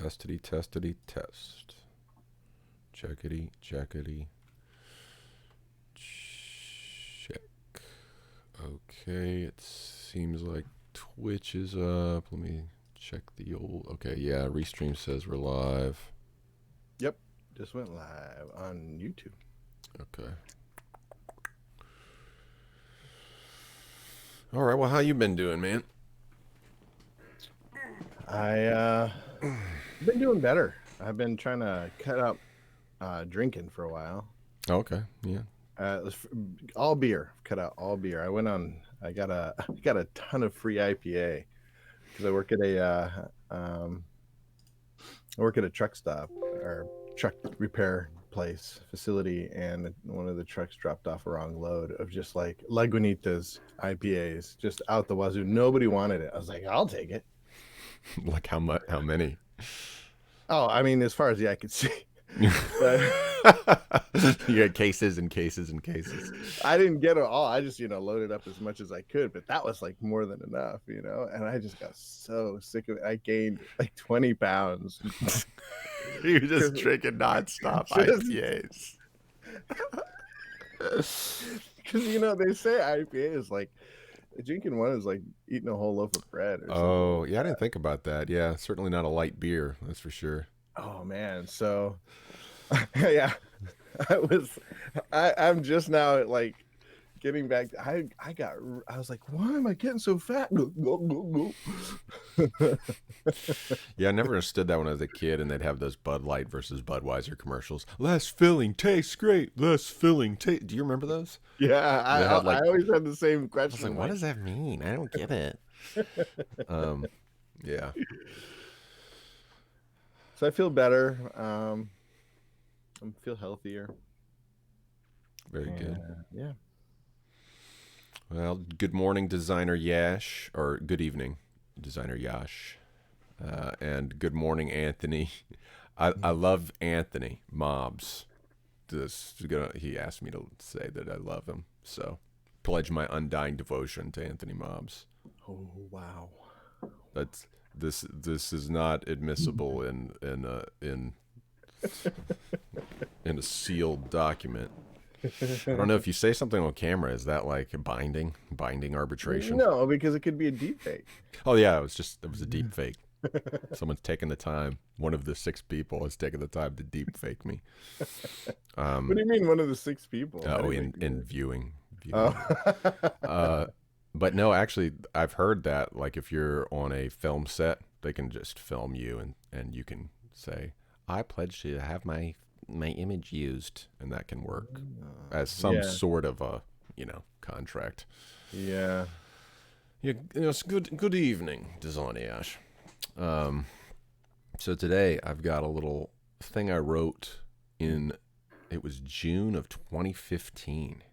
Testity, testity, test. Checkity, checkity. Check. Okay, it seems like Twitch is up. Let me check the old. Okay, yeah, Restream says we're live. Yep, just went live on YouTube. Okay. All right, well, how you been doing, man? I've been doing better. I've been trying to cut out drinking for a while. Okay, yeah. All beer. Cut out all beer. I got a ton of free IPA because I work at a truck stop or truck repair place facility, and one of the trucks dropped off a wrong load of just like Lagunitas IPAs just out the wazoo. Nobody wanted it. I was like, I'll take it. Like how much? How many? Oh, I mean, as far as the eye could see. But You had cases and cases and cases. I didn't get it all. I just, loaded up as much as I could, but that was like more than enough, and I just got so sick of it. I gained like 20 pounds. You're just drinking nonstop IPAs. Because, they say IPA is like, drinking one is like eating a whole loaf of bread. Or Oh, yeah, I didn't think about that. Yeah, certainly not a light beer, that's for sure. Oh, man. So, yeah, I'm just now like getting back. I was like, why am I getting so fat? Yeah, I never understood that when I was a kid, and they'd have those Bud Light versus Budweiser commercials. Less filling, tastes great. Less filling, do you remember those? Yeah, I always had the same I question. was like, what does that mean? I don't get it. Yeah. So I feel better. I feel healthier. Very good. Yeah. Well, good morning, Designer Yash, or good evening, Designer Yash, and good morning, Anthony. I love Anthony Mobs. He asked me to say that I love him, so pledge my undying devotion to Anthony Mobs. Oh wow. This is not admissible in a sealed document. I don't know if you say something on camera, is that like a binding arbitration? No, because it could be a deep fake. Oh yeah, it was a deep fake. Someone's taken the time. One of the 6 people has taken the time to deep fake me. What do you mean, one of the 6 people? Oh, in viewing. Oh. But no, actually, I've heard that like if you're on a film set, they can just film you and you can say, I pledge to have my image used, and that can work as some sort of a contract. Yeah. Yeah. It's good evening, Designer Yash. So today I've got a little thing I wrote it was June of 2015.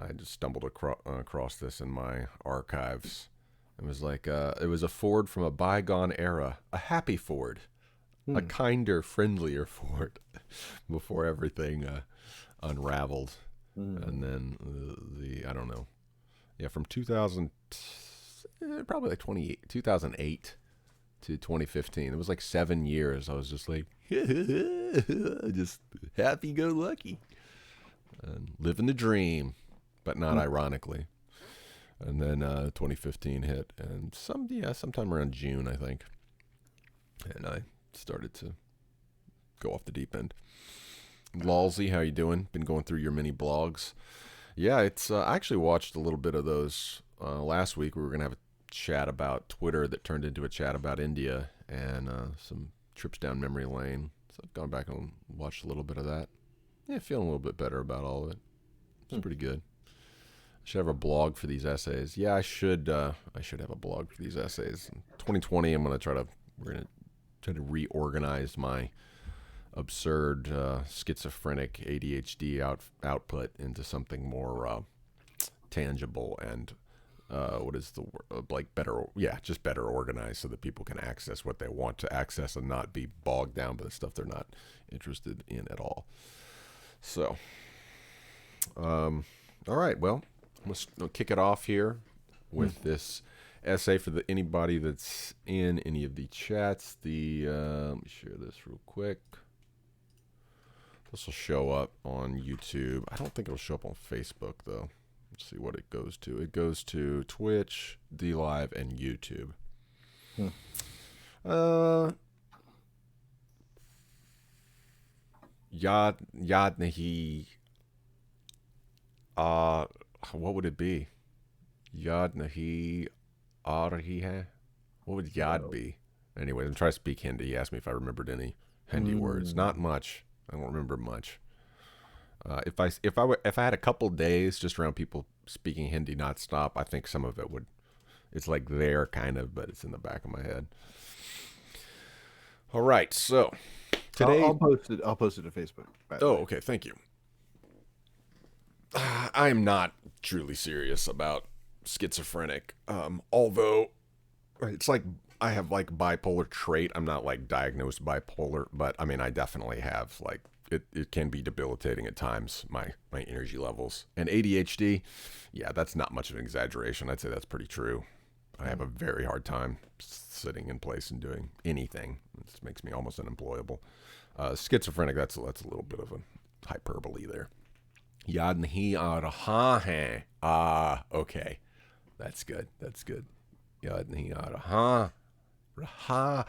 I just stumbled across this in my archives. It was like it was a Ford from a bygone era, a happy Ford, a kinder, friendlier Ford, before everything unraveled. And then I don't know, from 2000, probably like 2008 to 2015. It was like 7 years. I was just like, just happy-go-lucky, and living the dream. But not ironically. And then 2015 hit, and sometime around June, I think. And I started to go off the deep end. Lawsy, how you doing? Been going through your mini blogs. Yeah, it's I actually watched a little bit of those last week. We were going to have a chat about Twitter that turned into a chat about India, and some trips down memory lane. So I've gone back and watched a little bit of that. Yeah, feeling a little bit better about all of it. It's pretty good. Should have a blog for these essays. Yeah, I should have a blog for these essays. In 2020, we're gonna try to reorganize my absurd schizophrenic ADHD output into something more tangible and what is the word? Like better? Yeah, just better organized so that people can access what they want to access and not be bogged down by the stuff they're not interested in at all. So, all right, well. Let's kick it off here with this essay for anybody that's in any of the chats. Let me share this real quick. This will show up on YouTube. I don't think it'll show up on Facebook though. Let's see what it goes to. It goes to Twitch, DLive, and YouTube. Yadnahi. What would it be? Yadnahi Arhihe? What would Yad be? Anyway, I'm trying to speak Hindi. He asked me if I remembered any Hindi words. Not much. I don't remember much. If I had a couple days just around people speaking Hindi nonstop, I think some of it would. It's like there kind of, but it's in the back of my head. All right, so today I'll post it. I'll post it to Facebook. Oh, okay. Thank you. I am not truly serious about schizophrenic. Although it's like I have like bipolar trait. I'm not like diagnosed bipolar, but I mean I definitely have like it can be debilitating at times, my energy levels. And ADHD, yeah, that's not much of an exaggeration. I'd say that's pretty true. I have a very hard time sitting in place and doing anything. It makes me almost unemployable. Schizophrenic, that's a little bit of a hyperbole there. Yad nahi araha. Ah, okay. That's good. That's good. Yad nahi araha. Raha.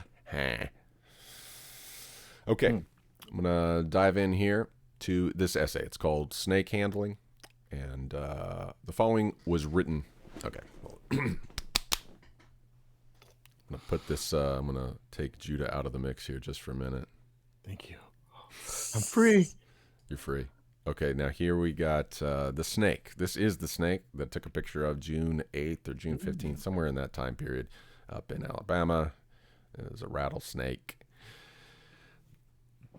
Okay. I'm going to dive in here to this essay. It's called Snake Handling. And the following was written. Okay. I'm going to put this, I'm going to take Judah out of the mix here just for a minute. Thank you. I'm free. You're free. Okay, now here we got the snake. This is the snake that took a picture of June 8th or June 15th, somewhere in that time period up in Alabama. It was a rattlesnake.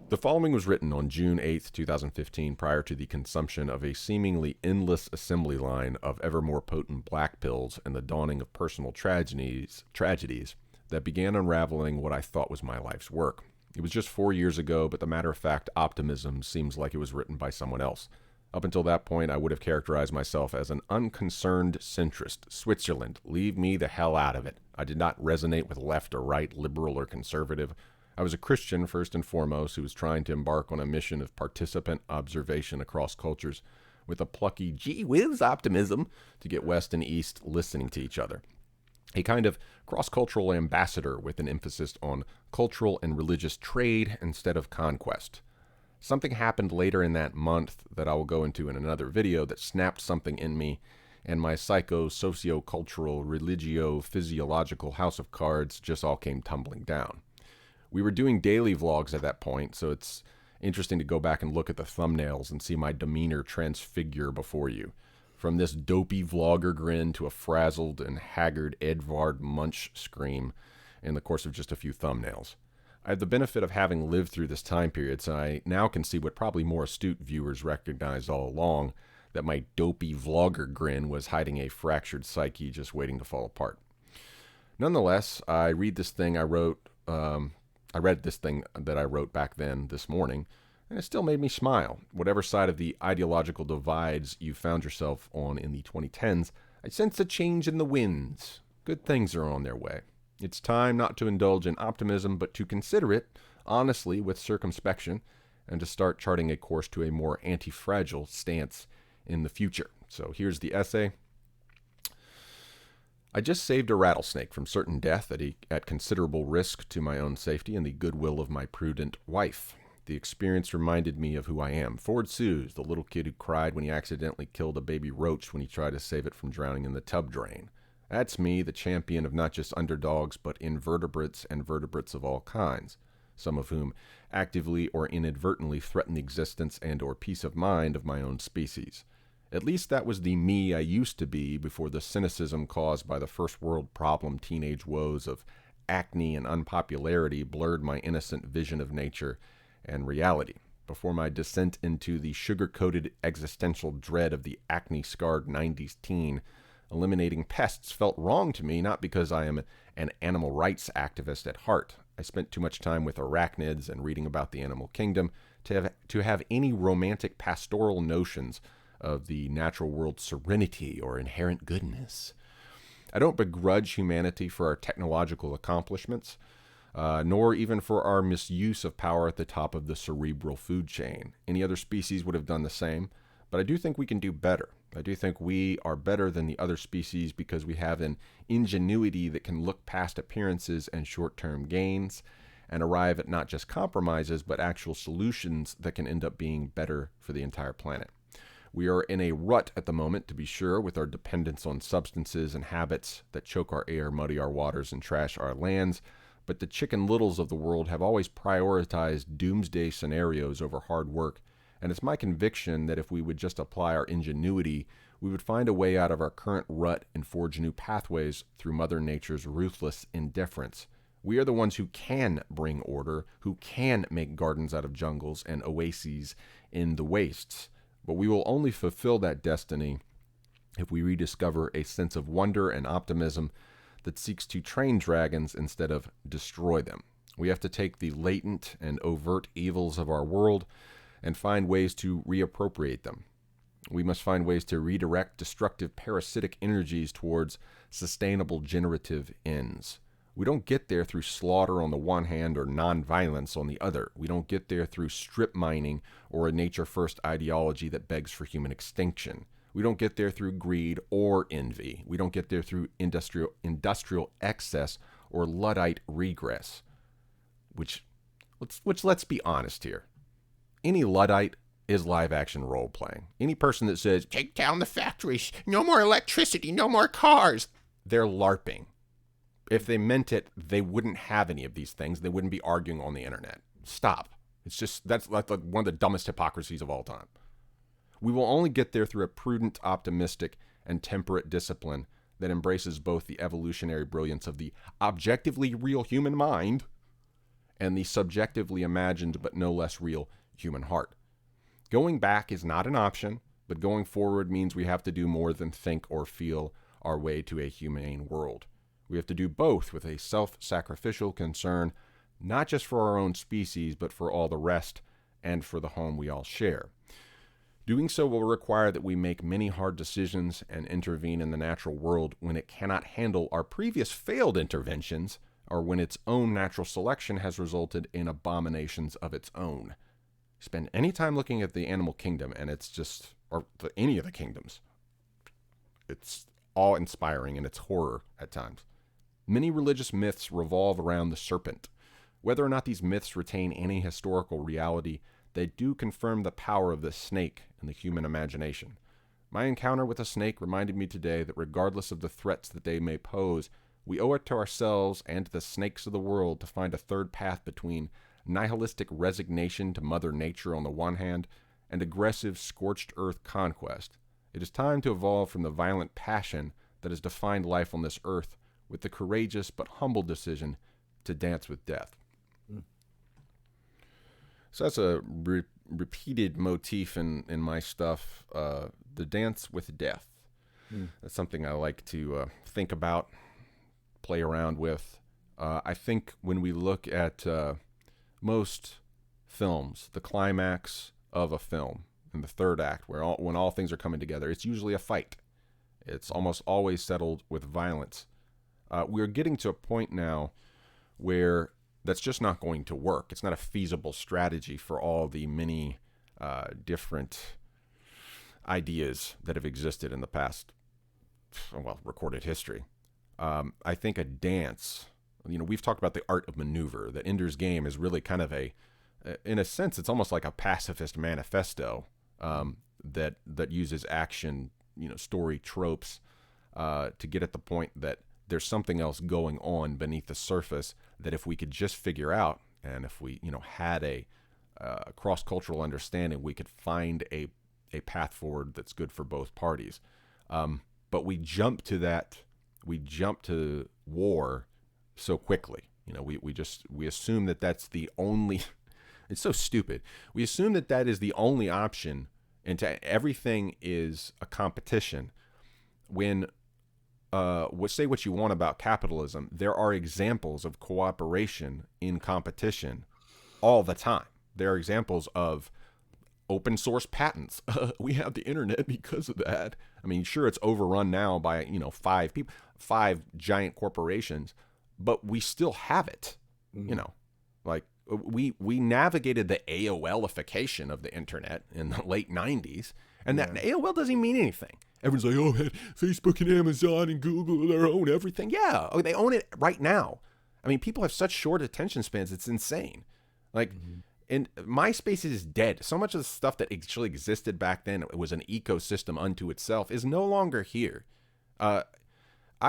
The following was written on June 8th, 2015, prior to the consumption of a seemingly endless assembly line of ever more potent black pills and the dawning of personal tragedies that began unraveling what I thought was my life's work. It was just 4 years ago, but the matter-of-fact optimism seems like it was written by someone else. Up until that point, I would have characterized myself as an unconcerned centrist. Switzerland, leave me the hell out of it. I did not resonate with left or right, liberal or conservative. I was a Christian first and foremost who was trying to embark on a mission of participant observation across cultures with a plucky gee whiz optimism to get West and East listening to each other. A kind of cross-cultural ambassador with an emphasis on cultural and religious trade instead of conquest. Something happened later in that month that I will go into in another video that snapped something in me, and my socio-cultural, religio-physiological house of cards just all came tumbling down. We were doing daily vlogs at that point, so it's interesting to go back and look at the thumbnails and see my demeanor transfigure before you. From this dopey vlogger grin to a frazzled and haggard Edvard Munch scream in the course of just a few thumbnails. I have the benefit of having lived through this time period, so I now can see what probably more astute viewers recognized all along, that my dopey vlogger grin was hiding a fractured psyche just waiting to fall apart. Nonetheless, I read this thing I read this thing that I wrote back then this morning, and it still made me smile. Whatever side of the ideological divides you found yourself on in the 2010s, I sense a change in the winds. Good things are on their way. It's time not to indulge in optimism, but to consider it, honestly, with circumspection, and to start charting a course to a more anti-fragile stance in the future. So here's the essay. I just saved a rattlesnake from certain death at considerable risk to my own safety and the goodwill of my prudent wife. The experience reminded me of who I am. Ford Suze, the little kid who cried when he accidentally killed a baby roach when he tried to save it from drowning in the tub drain. That's me, the champion of not just underdogs, but invertebrates and vertebrates of all kinds, some of whom actively or inadvertently threaten the existence and or peace of mind of my own species. At least that was the me I used to be before the cynicism caused by the first world problem teenage woes of acne and unpopularity blurred my innocent vision of nature and reality, before my descent into the sugar-coated existential dread of the acne-scarred 90s teen. Eliminating pests felt wrong to me, not because I am an animal rights activist at heart. I spent too much time with arachnids and reading about the animal kingdom to have any romantic pastoral notions of the natural world's serenity or inherent goodness. I don't begrudge humanity for our technological accomplishments, nor even for our misuse of power at the top of the cerebral food chain. Any other species would have done the same, but I do think we can do better. I do think we are better than the other species because we have an ingenuity that can look past appearances and short-term gains and arrive at not just compromises, but actual solutions that can end up being better for the entire planet. We are in a rut at the moment, to be sure, with our dependence on substances and habits that choke our air, muddy our waters, and trash our lands. But the Chicken Littles of the world have always prioritized doomsday scenarios over hard work, and it's my conviction that if we would just apply our ingenuity, we would find a way out of our current rut and forge new pathways through Mother Nature's ruthless indifference. We are the ones who can bring order, who can make gardens out of jungles and oases in the wastes. But we will only fulfill that destiny if we rediscover a sense of wonder and optimism that seeks to train dragons instead of destroy them. We have to take the latent and overt evils of our world and find ways to reappropriate them. We must find ways to redirect destructive parasitic energies towards sustainable generative ends. We don't get there through slaughter on the one hand or nonviolence on the other. We don't get there through strip mining or a nature-first ideology that begs for human extinction. We don't get there through greed or envy. We don't get there through industrial excess or Luddite regress. Which let's be honest here. Any Luddite is live-action role-playing. Any person that says, take down the factories, no more electricity, no more cars, they're LARPing. If they meant it, they wouldn't have any of these things. They wouldn't be arguing on the internet. Stop. It's just, that's like one of the dumbest hypocrisies of all time. We will only get there through a prudent, optimistic, and temperate discipline that embraces both the evolutionary brilliance of the objectively real human mind and the subjectively imagined but no less real human heart. Going back is not an option, but going forward means we have to do more than think or feel our way to a humane world. We have to do both with a self-sacrificial concern, not just for our own species, but for all the rest and for the home we all share. Doing so will require that we make many hard decisions and intervene in the natural world when it cannot handle our previous failed interventions or when its own natural selection has resulted in abominations of its own. Spend any time looking at the animal kingdom and it's just, or any of the kingdoms, it's awe-inspiring in its horror at times. Many religious myths revolve around the serpent. Whether or not these myths retain any historical reality, they do confirm the power of the snake in the human imagination. My encounter with a snake reminded me today that regardless of the threats that they may pose, we owe it to ourselves and to the snakes of the world to find a third path between nihilistic resignation to Mother Nature on the one hand and aggressive scorched earth conquest. It is time to evolve from the violent passion that has defined life on this earth with the courageous but humble decision to dance with death. So that's a repeated motif in my stuff, the dance with death. That's something I like to think about, play around with. I think when we look at most films, the climax of a film in the third act, when all things are coming together, it's usually a fight. It's almost always settled with violence. We're getting to a point now where that's just not going to work. It's not a feasible strategy for all the many different ideas that have existed in the past, recorded history. I think a dance, we've talked about the art of maneuver. The Ender's Game is really kind of in a sense, it's almost like a pacifist manifesto that uses action, story tropes to get at the point that there's something else going on beneath the surface that if we could just figure out, and if we, had a cross-cultural understanding, we could find a path forward that's good for both parties. But we jump to war so quickly. We assume that that's the only, it's so stupid. We assume that is the only option, and everything is a competition when say what you want about capitalism, there are examples of cooperation in competition all the time. There are examples of open source patents. We have the internet because of that. I mean, sure, it's overrun now by, five people, five giant corporations, but we still have it. Like we navigated the AOLification of the internet in the late 90s, and that AOL doesn't even mean anything. Everyone's like, oh, man, Facebook and Amazon and Google, they own everything. Yeah, they own it right now. I mean, people have such short attention spans. It's insane. Like, and MySpace is dead. So much of the stuff that actually existed back then, it was an ecosystem unto itself, is no longer here. I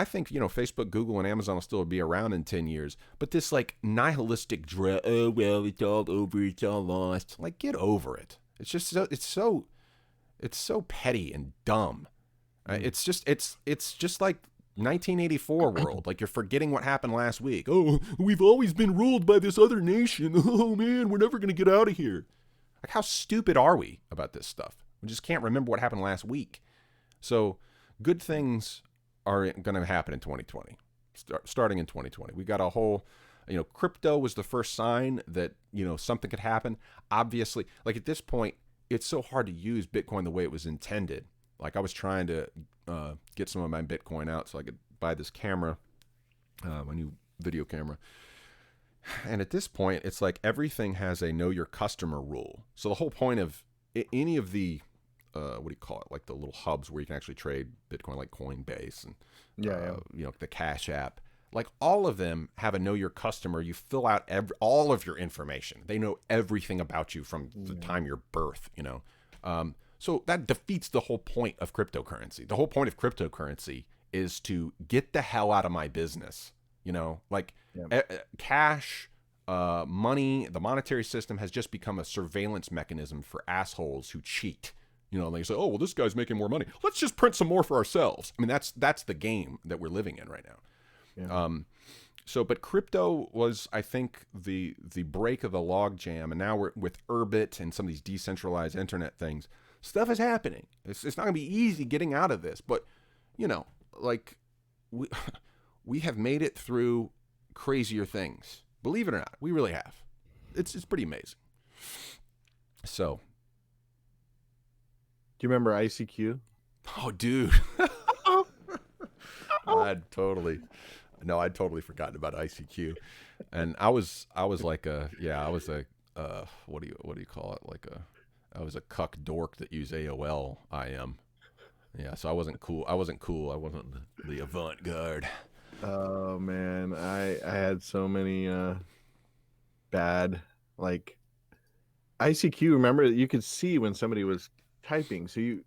think, Facebook, Google, and Amazon will still be around in 10 years. But this, like, nihilistic dread, oh, well, it's all over, it's all lost. Like, get over it. It's just so, it's so petty and dumb. It's just like 1984 world. Like, you're forgetting what happened last week. Oh, we've always been ruled by this other nation. Oh, man, we're never going to get out of here. Like, how stupid are we about this stuff? We just can't remember what happened last week. So, good things are going to happen in 2020, starting in 2020. We got a whole, crypto was the first sign that, something could happen. Obviously, like at this point, it's so hard to use Bitcoin the way it was intended. Like I was trying to get some of my Bitcoin out so I could buy this camera, my new video camera. And at this point, it's like everything has a know your customer rule. So the whole point of any of the what do you call it? Like the little hubs where you can actually trade Bitcoin, like Coinbase and the Cash App. Like all of them have a know your customer. You fill out all of your information. They know everything about you from the time your birth. So that defeats the whole point of cryptocurrency. The whole point of cryptocurrency is to get the hell out of my business. Cash, money, the monetary system has just become a surveillance mechanism for assholes who cheat. They say, oh, well, this guy's making more money. Let's just print some more for ourselves. I mean, that's the game that we're living in right now. Yeah. But crypto was, I think, the break of the logjam. And now we're with Urbit and some of these decentralized internet things. Stuff is happening. It's not going to be easy getting out of this. But, we have made it through crazier things. Believe it or not, we really have. It's pretty amazing. So... Do you remember ICQ? Oh, dude. I'd totally forgotten about ICQ. And I was like what do you call it? I was a cuck dork that used AOL IM. Yeah, so I wasn't cool. I wasn't the avant-garde. Oh man, I had so many bad ICQ. Remember, you could see when somebody was typing, so you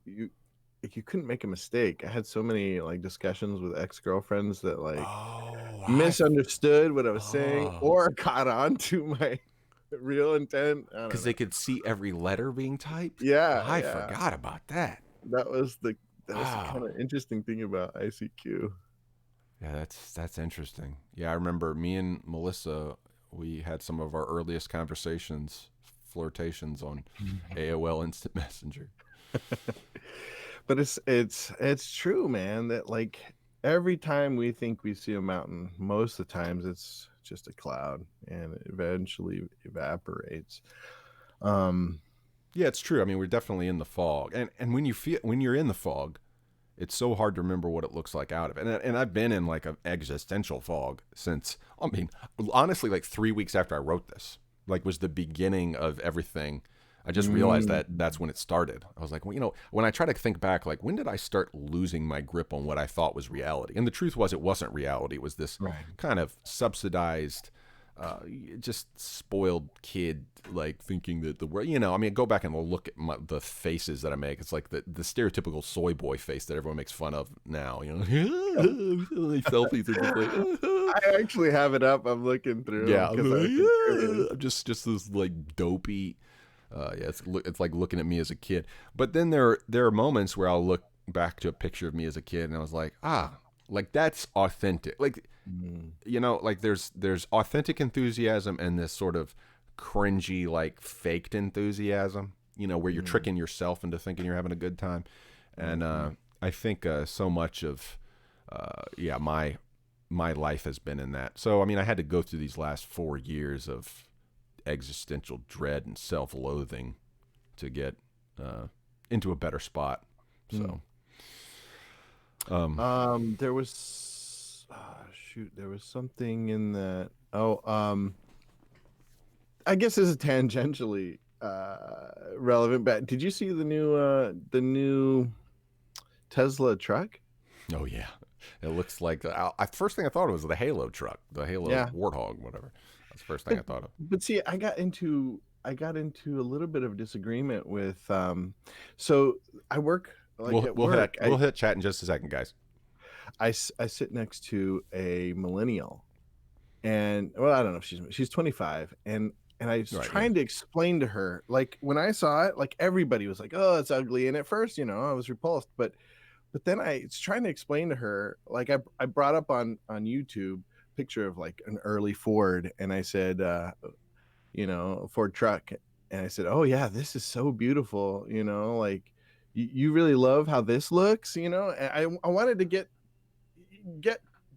couldn't make a mistake. I had so many discussions with ex-girlfriends that misunderstood what I was saying or caught on to my real intent because they could see every letter being typed. I forgot about that. That was the kind of interesting thing about ICQ. Yeah, that's interesting. Yeah, I remember me and Melissa, we had some of our earliest flirtations on AOL Instant Messenger. But it's true, man, that every time we think we see a mountain, most of the times it's just a cloud and it eventually evaporates. Yeah, it's true. I mean, we're definitely in the fog. And when you're in the fog, it's so hard to remember what it looks like out of it. And I've been in an existential fog since, honestly, 3 weeks after I wrote this, was the beginning of everything. I just realized that that's when it started. I was like, well, when I try to think back, when did I start losing my grip on what I thought was reality? And the truth was, it wasn't reality. It was this kind of subsidized, just spoiled kid, thinking that the world, go back and go look at the faces that I make. It's like the stereotypical soy boy face that everyone makes fun of now, selfies are just I actually have it up. I'm looking through. Yeah. I'm just this dopey, it's like looking at me as a kid. But then there are moments where I'll look back to a picture of me as a kid and I was like, that's authentic. There's authentic enthusiasm and this sort of cringy, faked enthusiasm, where you're tricking yourself into thinking you're having a good time. And I think so much of my life has been in that. So I had to go through these last 4 years of existential dread and self-loathing to get into a better spot. So, There was, shoot, there was something in that. Oh, I guess this is tangentially relevant, but did you see the new Tesla truck? oh yeah, it looks like first thing I thought it was the Halo truck, the Halo Yeah. Warthog, whatever. That's the first thing I thought of. But see, I got into a little bit of disagreement with so I work like at work. We'll hit chat in just a second, guys. I sit next to a millennial, and well, I don't know if she's 25, and I was trying to explain to her, like when I saw it, like everybody was like, "Oh, it's ugly," and at first, you know, I was repulsed, but then I was trying to explain to her, like I brought up on YouTube picture of like an early Ford, and I said, you know, Ford truck, and I said, "Oh yeah, this is so beautiful," you know, like you really love how this looks, you know. And I wanted to get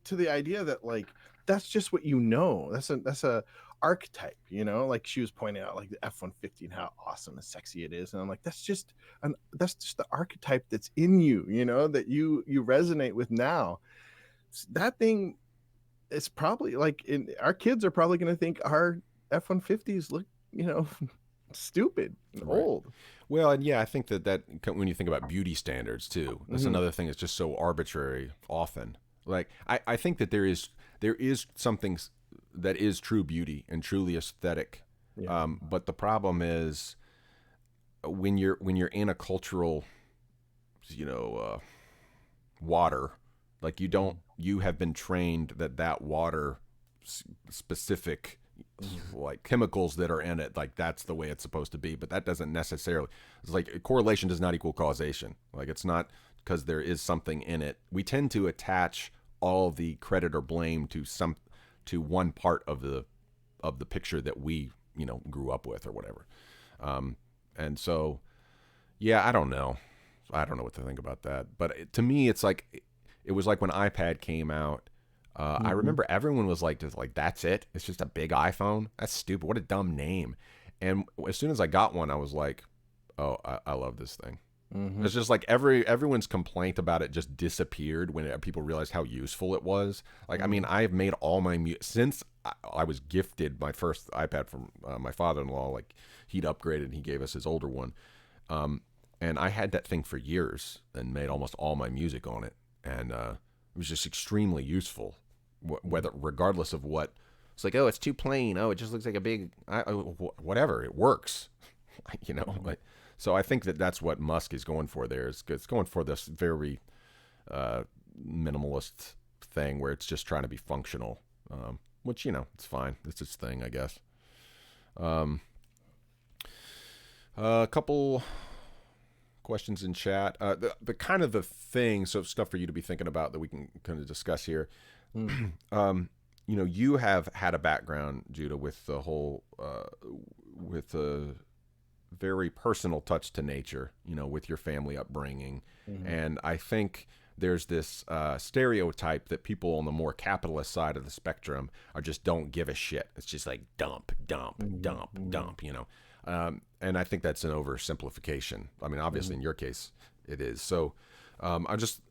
to the idea that like that's just what you know. That's a archetype, you know. Like she was pointing out like the F-150 and how awesome and sexy it is, and I'm like, that's just the archetype that's in you, you know, that you resonate with now. That thing is probably like our kids are probably going to think our F-150s look, you know, stupid and old. Well, and yeah, I think that when you think about beauty standards too, that's another thing that's just so arbitrary often. Like I think that there is something that is true beauty and truly aesthetic. Yeah. But the problem is when you're in a cultural, you know, water, like you have been trained that water specific like chemicals that are in it, like that's the way it's supposed to be, but that doesn't necessarily, it's like correlation does not equal causation. Like it's not because there is something in it. We tend to attach all the credit or blame to one part of the picture that we, you know, grew up with or whatever. And so yeah, I don't know what to think about that, but to me it's like it was like when iPad came out. I remember everyone was like, just like, that's it. It's just a big iPhone. That's stupid. What a dumb name. And as soon as I got one, I was like, oh, I love this thing. It's just like everyone's complaint about it just disappeared when people realized how useful it was. Like, I mean, I've made all my since I was gifted my first iPad from my father-in-law. Like, he'd upgraded and he gave us his older one. And I had that thing for years and made almost all my music on it. And it was just extremely useful. Whether regardless of what it's like, oh, it's too plain, oh, it just looks like a big whatever, it works. You know, like, so I think that's what Musk is going for there. It's going for this very minimalist thing where it's just trying to be functional, which, you know, it's fine, it's its thing, I guess. A couple questions in chat, the kind of the thing, so stuff for you to be thinking about that we can kind of discuss here. You know, you have had a background, Judah, with the whole, with a very personal touch to nature, you know, with your family upbringing. And I think there's this stereotype that people on the more capitalist side of the spectrum are just don't give a shit. It's just like dump, you know. And I think that's an oversimplification. I mean, obviously in your case it is. So I just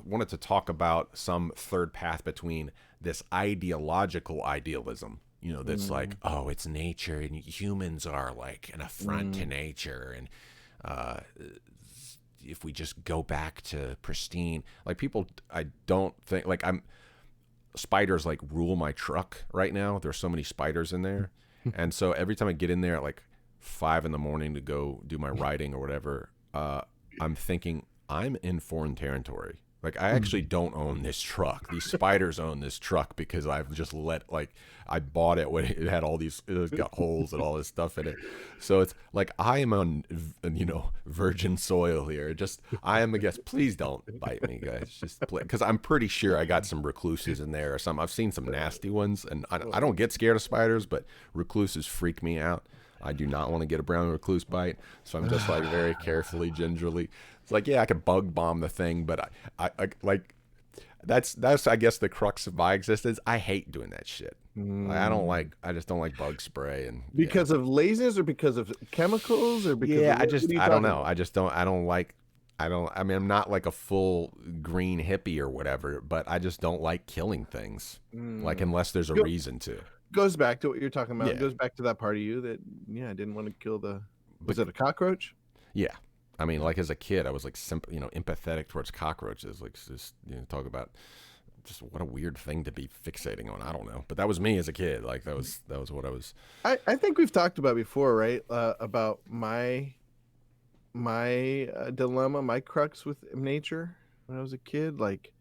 wanted to talk about some third path between this ideological idealism, you know, that's like, oh, it's nature and humans are like an affront to nature. And if we just go back to pristine, like people, I don't think like spiders like rule my truck right now. There's so many spiders in there. And so every time I get in there at like 5 a.m. to go do my writing or whatever, I'm thinking I'm in foreign territory. Like, I actually don't own this truck. These spiders own this truck because I've just I bought it when it had it's got holes and all this stuff in it. So it's like I am on, you know, virgin soil here. Just, I am a guest. Please don't bite me, guys. Just play. Because I'm pretty sure I got some recluses in there or something. I've seen some nasty ones. And I don't get scared of spiders, but recluses freak me out. I do not want to get a brown recluse bite. So I'm just like very carefully, gingerly. It's like, yeah, I could bug bomb the thing, but I like, that's I guess the crux of my existence. I hate doing that shit. Like, I just don't like bug spray, and yeah. Because of laziness or because of chemicals or because Yeah, of what are you I don't talking know. about? I don't like, I mean, I'm not like a full green hippie or whatever, but I just don't like killing things. Like, Mm. unless there's a Go, reason to. goes back to what you're talking about. It Yeah. goes back to that part of you that, yeah, didn't want to kill the, was But it a cockroach? yeah. I mean, like as a kid, I was like, empathetic towards cockroaches. Like, just, talk about just what a weird thing to be fixating on. I don't know. But that was me as a kid. Like, that was what I was. I think we've talked about before, right? About my dilemma, my crux with nature when I was a kid. Like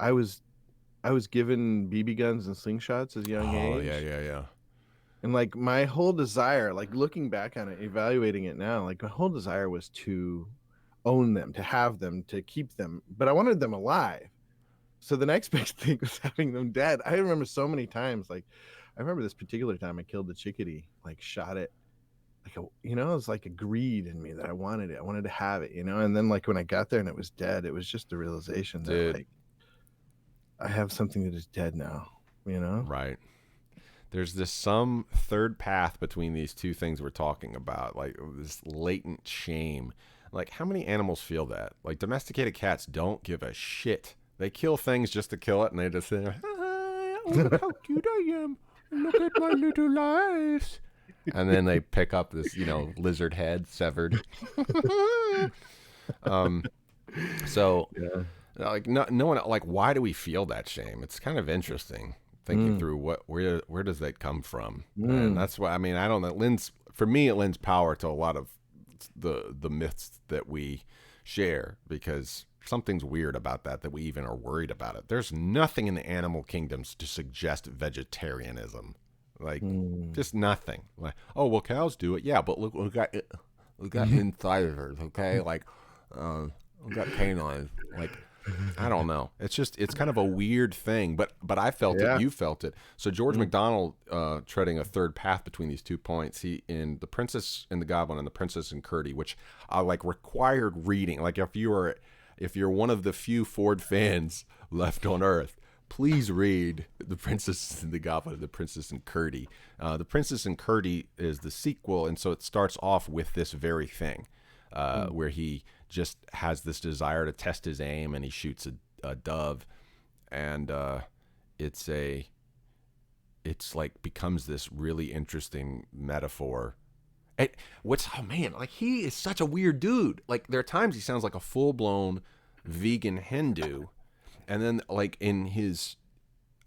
I was I was given BB guns and slingshots as a young Oh, yeah, age. yeah, yeah. And like my whole desire, like looking back on it, evaluating it now, like my whole desire was to own them, to have them, to keep them, but I wanted them alive. So the next big thing was having them dead. I remember so many times, like I remember this particular time I killed the chickadee, like shot it, like it was like a greed in me that I wanted it. I wanted to have it, and then like when I got there and it was dead, it was just the realization that Dude, like I have something that is dead now, you know? right. There's this some third path between these two things we're talking about, like this latent shame. Like, how many animals feel that? Like, domesticated cats don't give a shit. They kill things just to kill it, and they just say, "Ah, oh, look how cute I am. Look at my little eyes." And then they pick up this, lizard head severed. um, so, Yeah. like, no one, like, why do we feel that shame? It's kind of interesting thinking Mm. through where does that come from? And Mm. that's why, I mean, I don't know. For me, it lends power to a lot of the myths that we share, because something's weird about that we even are worried about it. There's nothing in the animal kingdoms to suggest vegetarianism. Like, Mm. just nothing. Like, oh well, cows do it. Yeah, but look, we got incisors, okay? Like, we got canines. Like, I don't know. It's kind of a weird thing, but I felt it. Yeah. You felt it. So George Mm. MacDonald, treading a third path between these 2 points. He in The Princess and the Goblin and The Princess and Curdie, which I like required reading. Like, if you're one of the few Ford fans left on Earth, please read The Princess and the Goblin and The Princess and Curdie. The Princess and Curdie is the sequel, and so it starts off with this very thing, where he just has this desire to test his aim, and he shoots a dove, and it's like becomes this really interesting metaphor. Oh man, like, he is such a weird dude. Like, there are times he sounds like a full blown vegan Hindu, and then like in his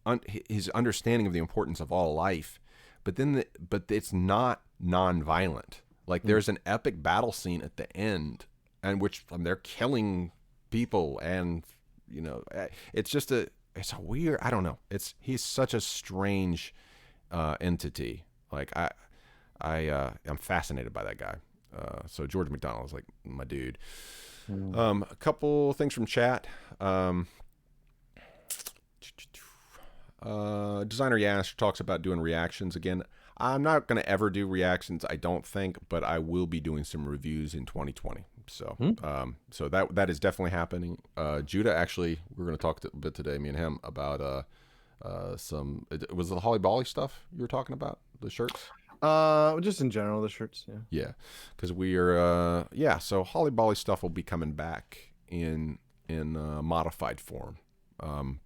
understanding of the importance of all life, but it's not non-violent. Like, Mm. there's an epic battle scene at the end, and which they're killing people, and it's just it's a weird, I don't know, he's such a strange entity. Like, I'm fascinated by that guy. So George MacDonald is like my dude. Mm. A couple things from chat. Designer Yash talks about doing reactions again. I'm not going to ever do reactions, I don't think, but I will be doing some reviews in 2020. So, Mm. so that is definitely happening. Judah, actually, we're going to talk a bit today, me and him, about was it the Holly Bolly stuff you were talking about, the shirts? Just in general, the shirts. Yeah. Yeah, because we are, so Holly Bolly stuff will be coming back in modified form.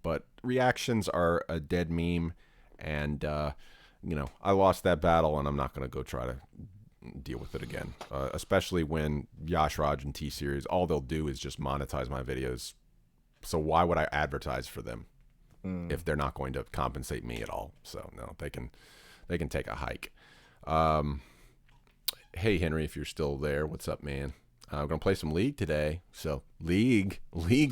But reactions are a dead meme, and I lost that battle, and I'm not going to go try to deal with it again. Especially when Yash Raj and T Series, all they'll do is just monetize my videos. So why would I advertise for them if they're not going to compensate me at all? So no, they can take a hike. Hey Henry, if you're still there, what's up, man? We're gonna play some League today. So League,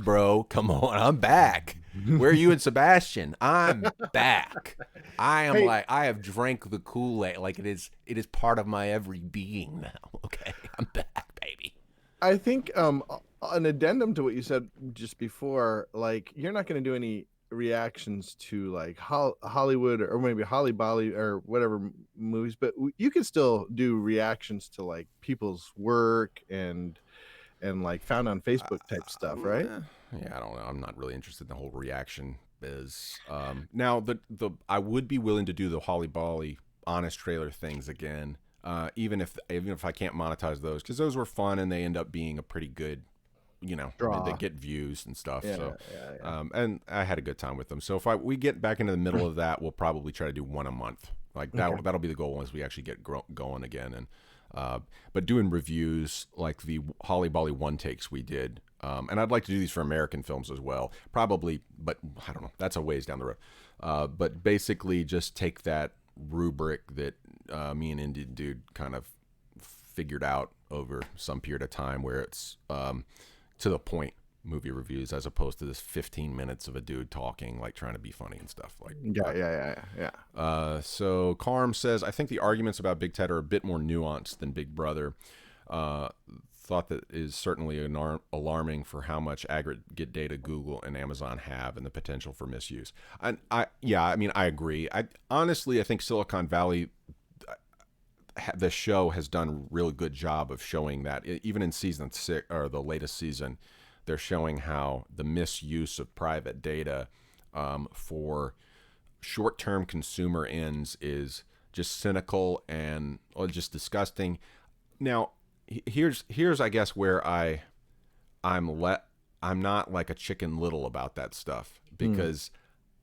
bro, come on, I'm back. Where are you and Sebastian? I'm back. I am Hey. like, I have drank the Kool-Aid. Like, it is part of my every being now. Okay, I'm back, baby. I think an addendum to what you said just before, like you're not going to do any reactions to like Hollywood or maybe Holly Bolly or whatever movies, but you can still do reactions to like people's work and like found on Facebook type stuff, right? Yeah, I don't know. I'm not really interested in the whole reaction is now the I would be willing to do the Holly Bolly honest trailer things again, even if I can't monetize those, because those were fun and they end up being a pretty good, Draw. they get views and stuff. Yeah, So, yeah. and I had a good time with them. So if we get back into the middle of that, we'll probably try to do one a month. Like that'll be the goal as we actually get going again. And but doing reviews like the Holly Bolly one takes we did, and I'd like to do these for American films as well, probably, but I don't know. That's a ways down the road. But basically, just take that rubric that me and Indian Dude kind of figured out over some period of time, where it's to the point movie reviews, as opposed to this 15 minutes of a dude talking, like trying to be funny and stuff. Like, Yeah. so Carm says, I think the arguments about Big Ted are a bit more nuanced than Big Brother. Thought that is certainly alarming for how much aggregate data Google and Amazon have and the potential for misuse. And I agree. I think Silicon Valley, the show has done a really good job of showing that. Even in season 6, or the latest season, they're showing how the misuse of private data for short-term consumer ends is just cynical and just disgusting. Now, here's I guess where I'm not like a Chicken Little about that stuff, because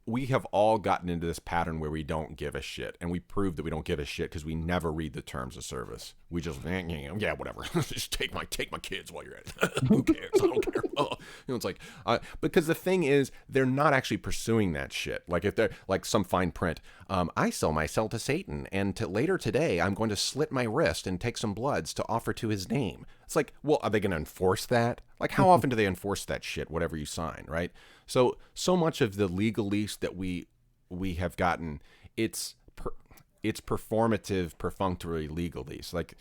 we have all gotten into this pattern where we don't give a shit, and we prove that we don't give a shit because we never read the terms of service. We just yeah, whatever. Just take my kids while you're at it. Who cares? I don't care. It's like because the thing is, they're not actually pursuing that shit. Like if they're like some fine print, I sell my cell to Satan, and later today I'm going to slit my wrist and take some bloods to offer to his name. It's like, well, are they going to enforce that? Like, how often do they enforce that shit? Whatever you sign, right? So much of the legalese that we have gotten, it's performative, perfunctory legalese. Like,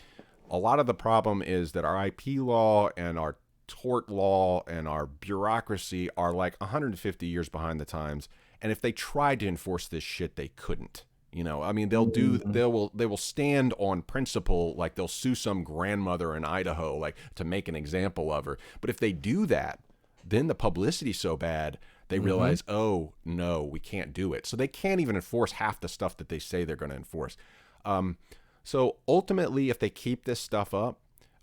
a lot of the problem is that our IP law and our tort law and our bureaucracy are like 150 years behind the times. And if they tried to enforce this shit, they couldn't. I mean, they will stand on principle, like they'll sue some grandmother in Idaho, like to make an example of her. But if they do that, then the publicity's so bad, they realize, oh no, we can't do it. So they can't even enforce half the stuff that they say they're going to enforce. So ultimately, if they keep this stuff up,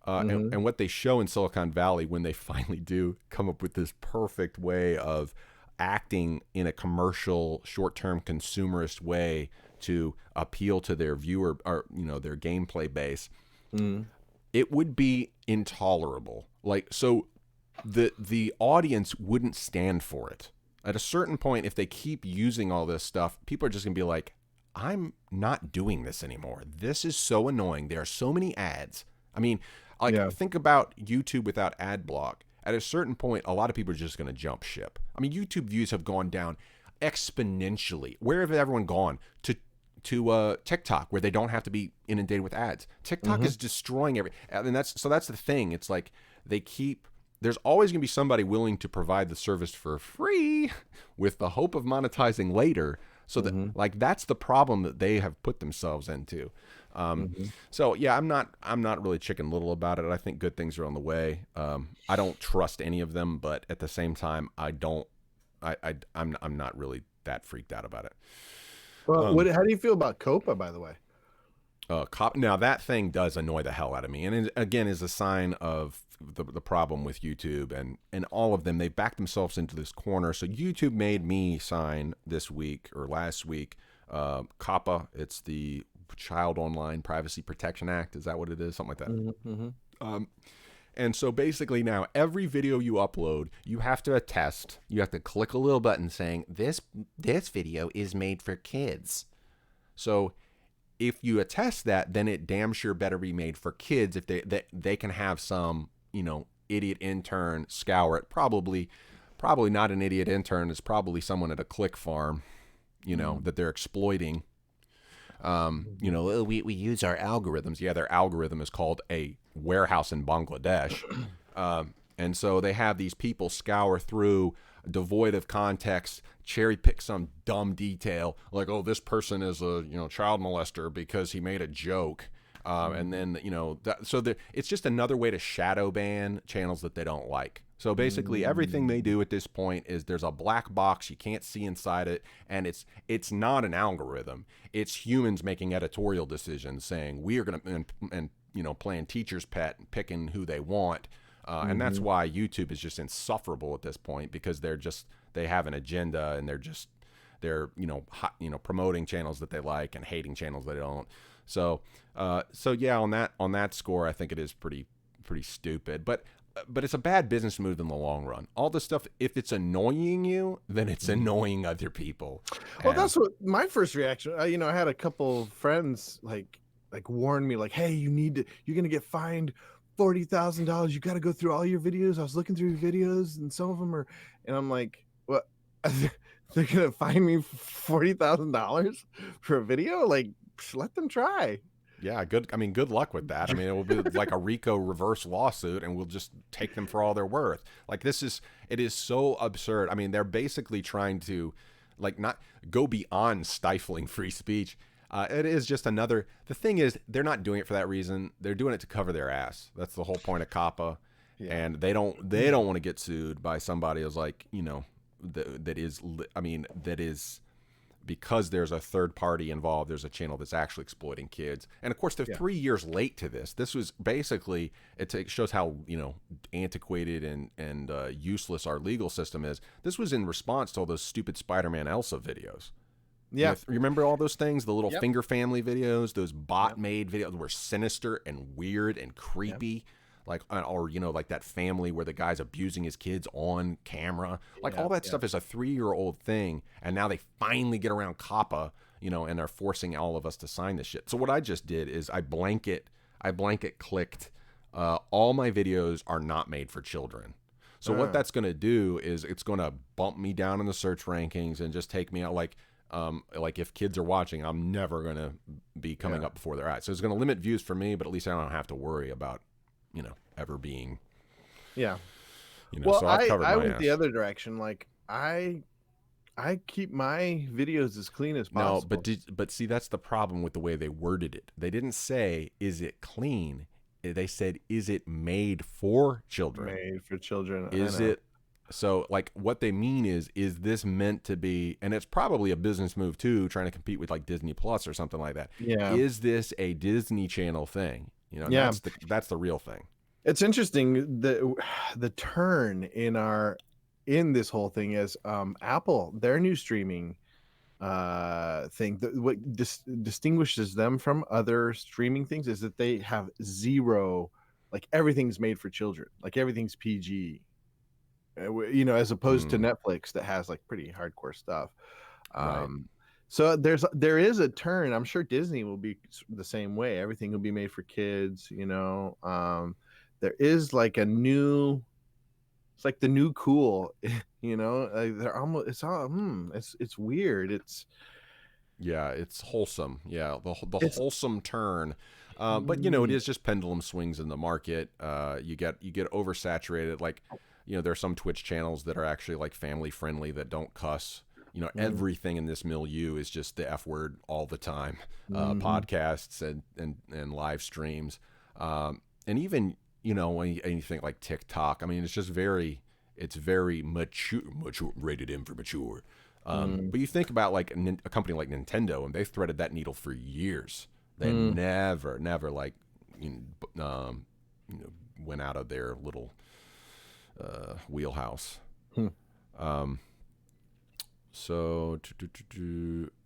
and what they show in Silicon Valley when they finally do come up with this perfect way of acting in a commercial, short-term consumerist way to appeal to their viewer, or their gameplay base, it would be intolerable. Like, so the audience wouldn't stand for it. At a certain point, if they keep using all this stuff, people are just gonna be like, I'm not doing this anymore. This is so annoying. There are so many ads. I mean, think about YouTube without ad block. At a certain point, a lot of people are just going to jump ship. I mean, YouTube views have gone down exponentially. Where have everyone gone? To TikTok, where they don't have to be inundated with ads. TikTok is destroying and that's the thing. It's like there's always going to be somebody willing to provide the service for free with the hope of monetizing later. So that that's the problem that they have put themselves into. So yeah, I'm not really Chicken Little about it. I think good things are on the way. I don't trust any of them, but at the same time, I'm not really that freaked out about it. Well, how do you feel about COPA, by the way? Now that thing does annoy the hell out of me, and it, again, is a sign of the problem with YouTube and all of them. They backed themselves into this corner. So YouTube made me sign this week or last week COPPA. It's the Child Online Privacy Protection Act. Is that what it is? Something like that. And so basically now every video you upload, you have to attest. You have to click a little button saying this video is made for kids. So if you attest that, then it damn sure better be made for kids. If they can have some idiot intern scour it. Probably not an idiot intern. It's probably someone at a click farm, that they're exploiting. We use our algorithms. Yeah, their algorithm is called a warehouse in Bangladesh. And so they have these people scour through, devoid of context, cherry pick some dumb detail, like, oh, this person is a child molester because he made a joke. And then, it's just another way to shadow ban channels that they don't like. So basically everything they do at this point is there's a black box, you can't see inside it, and it's not an algorithm. It's humans making editorial decisions saying we are going to and playing teacher's pet and picking who they want. And that's why YouTube is just insufferable at this point, because they have an agenda, and they're promoting channels that they like and hating channels they don't. So yeah, on that score, I think it is pretty stupid, but it's a bad business move in the long run. All this stuff, if it's annoying you, then it's annoying other people. Well, that's what my first reaction. I had a couple friends like warn me, like, hey, you're gonna get fined $40,000. You got to go through all your videos. I was looking through your videos, and some of them are, and I'm like, what? They're gonna fine me $40,000 for a video? Like, let them try. Yeah, good luck with that. I mean, it will be like a RICO reverse lawsuit, and we'll just take them for all they're worth. Like, it is so absurd. I mean, they're basically trying to, like, not go beyond stifling free speech. It is just the thing is, they're not doing it for that reason. They're doing it to cover their ass. That's the whole point of COPPA. Yeah. And they don't want to get sued by somebody who's like, that is because there's a third party involved. There's a channel that's actually exploiting kids. And of course, they're 3 years late to this. This was basically, it shows how, antiquated and useless our legal system is. This was in response to all those stupid Spider-Man Elsa videos. Yeah. You remember all those things, the little Finger Family videos, those bot-made videos were sinister and weird and creepy. Like, or, like that family where the guy's abusing his kids on camera. Like, all that stuff is a 3-year-old thing. And now they finally get around COPPA, and are forcing all of us to sign this shit. So what I just did is I blanket clicked, all my videos are not made for children. So what that's going to do is it's going to bump me down in the search rankings and just take me out. Like if kids are watching, I'm never going to be coming up before their eyes. So it's going to limit views for me, but at least I don't have to worry about, ever being. Yeah. Well, so I went the other direction. Like, I keep my videos as clean as possible. No, but see, that's the problem with the way they worded it. They didn't say, is it clean? They said, is it made for children? Made for children. Is it? So, like, what they mean is this meant to be, and it's probably a business move too, trying to compete with like Disney Plus or something like that. Yeah. Is this a Disney Channel thing? That's the real thing. It's interesting the turn in this whole thing is Apple, their new streaming thing. What distinguishes them from other streaming things is that they have zero, like, everything's made for children, like everything's PG. As opposed to Netflix that has like pretty hardcore stuff. Right. So there is a turn. I'm sure Disney will be the same way. Everything will be made for kids. There is like it's like the new cool. They're almost. It's weird. It's wholesome. Yeah, the wholesome turn. But it is just pendulum swings in the market. You get oversaturated. Like, there are some Twitch channels that are actually like family friendly that don't cuss. Everything in this milieu is just the F word all the time. Podcasts and live streams, and even when you think like TikTok. I mean, it's just very mature, rated M for mature. But you think about like a company like Nintendo, and they've threaded that needle for years. They never like went out of their little wheelhouse. So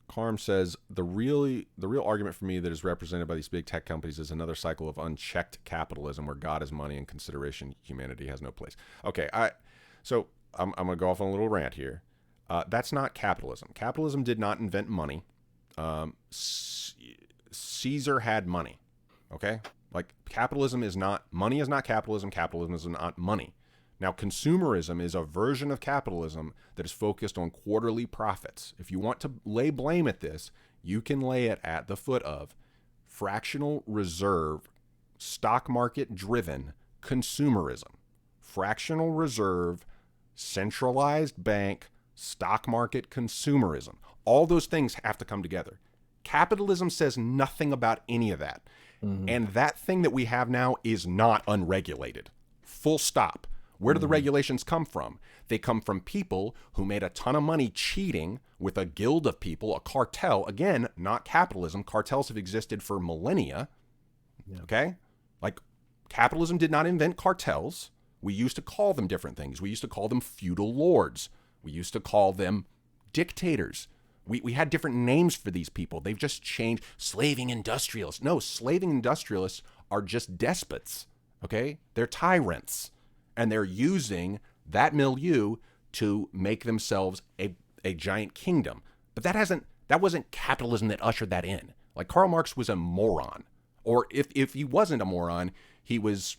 Carm says the real argument for me that is represented by these big tech companies is another cycle of unchecked capitalism where God is money and consideration humanity has no place. Okay, so I'm gonna go off on a little rant here. That's not capitalism. Capitalism did not invent money. Caesar had money. Okay, like capitalism is not money. Is not capitalism. Capitalism is not money. Now, consumerism is a version of capitalism that is focused on quarterly profits. If you want to lay blame at this, you can lay it at the foot of fractional reserve, stock market driven consumerism. Fractional reserve, centralized bank, stock market consumerism. All those things have to come together. Capitalism says nothing about any of that. And that thing that we have now is not unregulated. Full stop. Where do the regulations come from? They come from people who made a ton of money cheating with a guild of people, a cartel. Again, not capitalism. Cartels have existed for millennia. Yeah. Okay? Like, capitalism did not invent cartels. We used to call them different things. We used to call them feudal lords. We used to call them dictators. We had different names for these people. They've just changed. Slaving industrialists. No, slaving industrialists are just despots, okay? They're tyrants. And they're using that milieu to make themselves a giant kingdom. But that wasn't capitalism that ushered that in. Like, Karl Marx was a moron. Or if he wasn't a moron, he was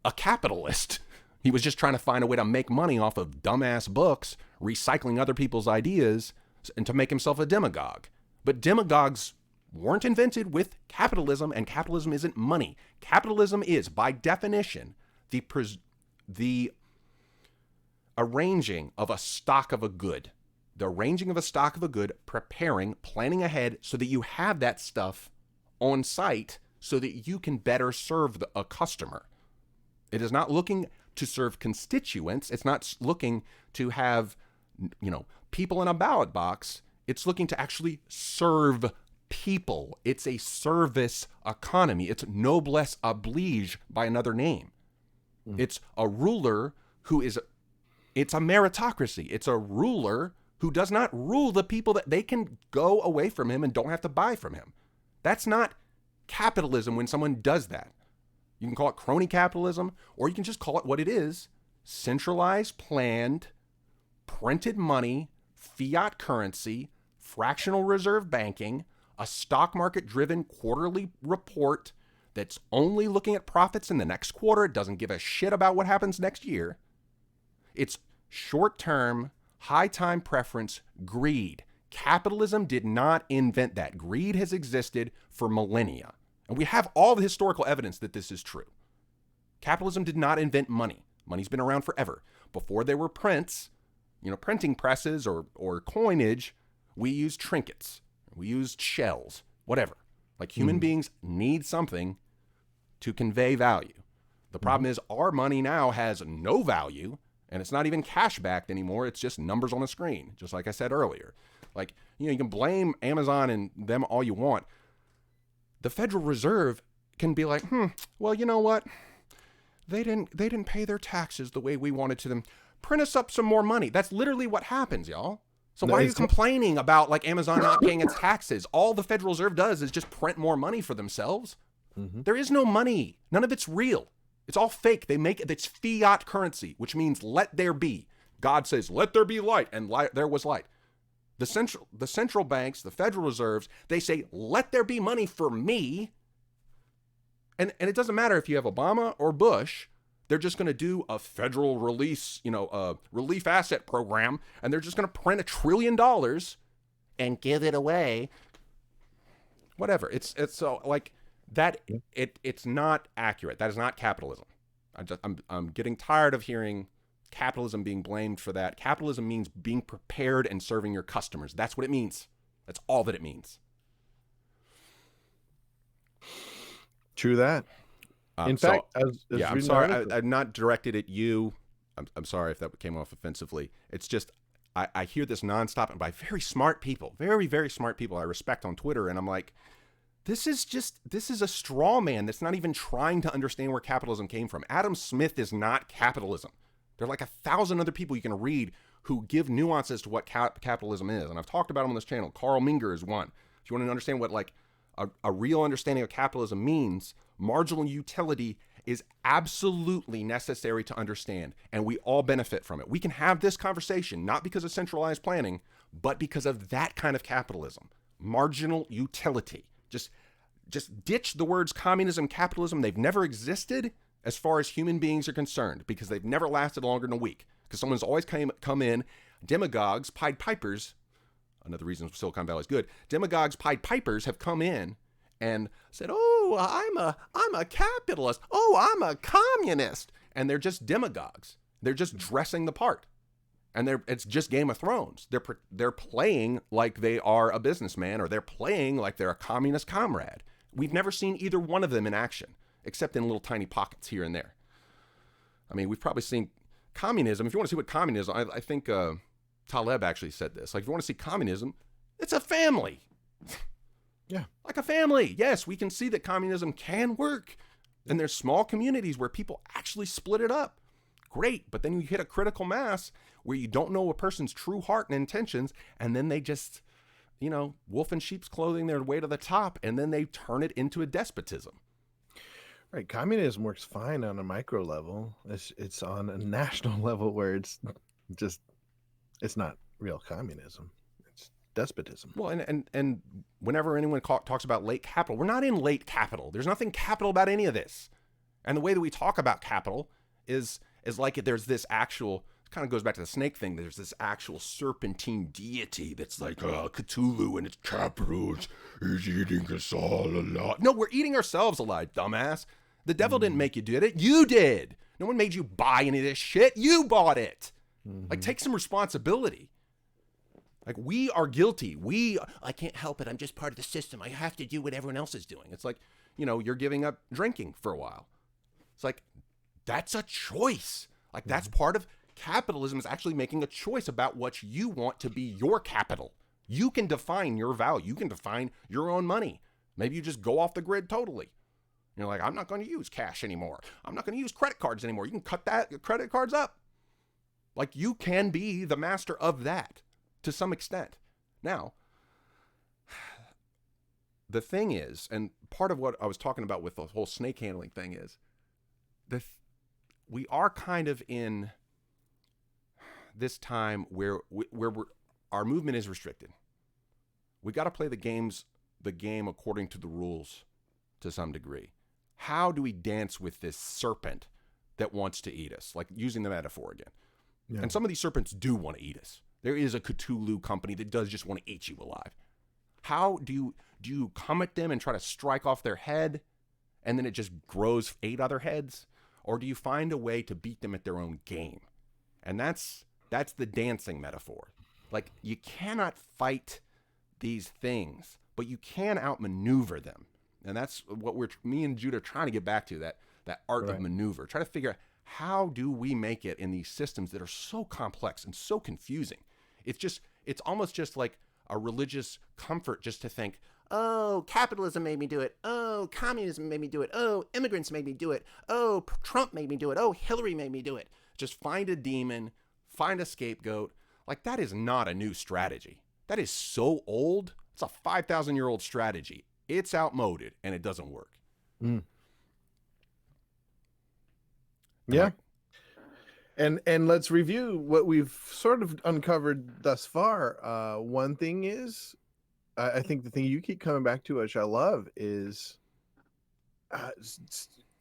a capitalist. He was just trying to find a way to make money off of dumbass books, recycling other people's ideas, and to make himself a demagogue. But demagogues weren't invented with capitalism, and capitalism isn't money. Capitalism is, by definition, the arranging of a stock of a good. The arranging of a stock of a good, preparing, planning ahead so that you have that stuff on site so that you can better serve a customer. It is not looking to serve constituents. It's not looking to have, people in a ballot box. It's looking to actually serve people. It's a service economy. It's noblesse oblige by another name. It's a ruler it's a meritocracy. It's a ruler who does not rule the people that they can go away from him and don't have to buy from him. That's not capitalism when someone does that. You can call it crony capitalism, or you can just call it what it is: centralized, planned, printed money, fiat currency, fractional reserve banking, a stock market driven quarterly report that's only looking at profits in the next quarter. It doesn't give a shit about what happens next year. It's short-term, high-time preference, greed. Capitalism did not invent that. Greed has existed for millennia. And we have all the historical evidence that this is true. Capitalism did not invent money. Money's been around forever. Before there were prints, printing presses or coinage, we used trinkets. We used shells, whatever. Like, human beings need something to convey value. The problem is our money now has no value, and it's not even cash backed anymore. It's just numbers on a screen, just like I said earlier. Like, you can blame Amazon and them all you want. The Federal Reserve can be like, well, you know what? They didn't pay their taxes the way we wanted to them. Print us up some more money. That's literally what happens, y'all. So why are you complaining about, like, Amazon not paying its taxes? All the Federal Reserve does is just print more money for themselves. There is no money. None of it's real. It's all fake. They make it. It's fiat currency, which means let there be. God says, let there be light, and there was light. The central banks, the Federal Reserves, they say, let there be money for me. And it doesn't matter if you have Obama or Bush. They're just going to do a federal relief asset program, and they're just going to print $1 trillion and give it away. Whatever. It's so, like, that. It's not accurate. That is not capitalism. I'm getting tired of hearing capitalism being blamed for that. Capitalism means being prepared and serving your customers. That's what it means. That's all that it means. True that. In fact, I'm sorry. I'm not directed at you. I'm sorry if that came off offensively. It's just I hear this nonstop, and by very smart people, very, very smart people I respect on Twitter, and I'm like, this is a straw man that's not even trying to understand where capitalism came from. Adam Smith is not capitalism. There are like 1,000 other people you can read who give nuances to what capitalism is, and I've talked about them on this channel. Carl Menger is one. If you want to understand what, like, a real understanding of capitalism means, marginal utility is absolutely necessary to understand, and we all benefit from it. We can have this conversation not because of centralized planning, but because of that kind of capitalism. Marginal utility. Just ditch the words communism, capitalism. They've never existed as far as human beings are concerned, because they've never lasted longer than a week. Because someone's always come in, demagogues, Pied Pipers. Another reason Silicon Valley is good. Demagogues, Pied Pipers have come in and said, "Oh, I'm a capitalist. Oh, I'm a communist." And they're just demagogues. They're just dressing the part. And it's just Game of Thrones. They're playing like they are a businessman, or they're playing like they're a communist comrade. We've never seen either one of them in action, except in little tiny pockets here and there. I mean, we've probably seen communism. If you want to see what communism, I think Taleb actually said this. Like, if you want to see communism, it's a family. Yeah. Like a family. Yes, we can see that communism can work. And there's small communities where people actually split it up. Great. But then you hit a critical mass where you don't know a person's true heart and intentions. And then they just, wolf in sheep's clothing their way to the top. And then they turn it into a despotism. Right. Communism works fine on a micro level. It's on a national level where it's not real communism. It's despotism. Well, and whenever anyone talks about late capital, we're not in late capital. There's nothing capital about any of this. And the way that we talk about capital is like there's this actual, it kind of goes back to the snake thing. There's this actual serpentine deity that's like Cthulhu, and it's capital is eating us all alive. No, we're eating ourselves alive, dumbass. The devil didn't make you do it. You did. No one made you buy any of this shit. You bought it. Like, take some responsibility. Like, we are guilty. I can't help it. I'm just part of the system. I have to do what everyone else is doing. It's like, you're giving up drinking for a while. It's like, that's a choice. Like, that's part of capitalism, is actually making a choice about what you want to be your capital. You can define your value. You can define your own money. Maybe you just go off the grid totally. You're like, I'm not going to use cash anymore. I'm not going to use credit cards anymore. You can cut that credit cards up. Like, you can be the master of that to some extent. Now, the thing is, and part of what I was talking about with the whole snake handling thing is, we are kind of in this time where our movement is restricted. We got to play the game according to the rules to some degree. How do we dance with this serpent that wants to eat us? Like, using the metaphor again. Yeah. And some of these serpents do want to eat us. There is a Cthulhu company that does just want to eat you alive. How do you come at them and try to strike off their head, and then it just grows 8 other heads? Or do you find a way to beat them at their own game? And that's the dancing metaphor. Like, you cannot fight these things, but you can outmaneuver them. And that's what me and Jude are trying to get back to, that art of maneuver. Try to figure out, how do we make it in these systems that are so complex and so confusing? It's almost just like a religious comfort just to think, oh, capitalism made me do it. Oh, communism made me do it. Oh, immigrants made me do it. Oh, Trump made me do it. Oh, Hillary made me do it. Just find a demon, find a scapegoat. Like, that is not a new strategy. That is so old. It's a 5,000-year-old strategy. It's outmoded, and it doesn't work. Yeah. And let's review what we've sort of uncovered thus far. One thing is, I think the thing you keep coming back to, which I love, is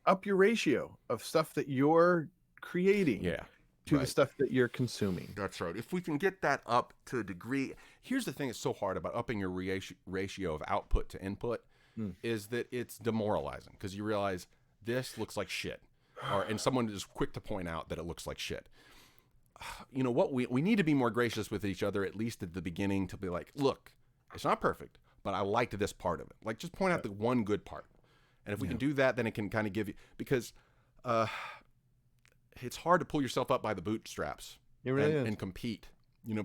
up your ratio of stuff that you're creating to the stuff that you're consuming. That's right. If we can get that up to a degree, here's the thing that's so hard about upping your ratio of output to input, is that it's demoralizing, because you realize this looks like shit. And someone is quick to point out that it looks like shit. You know what? We need to be more gracious with each other, at least at the beginning, to be like, look, it's not perfect, but I liked this part of it. Like, just point out the one good part. And if we can do that, then it can kind of give you, because it's hard to pull yourself up by the bootstraps and compete,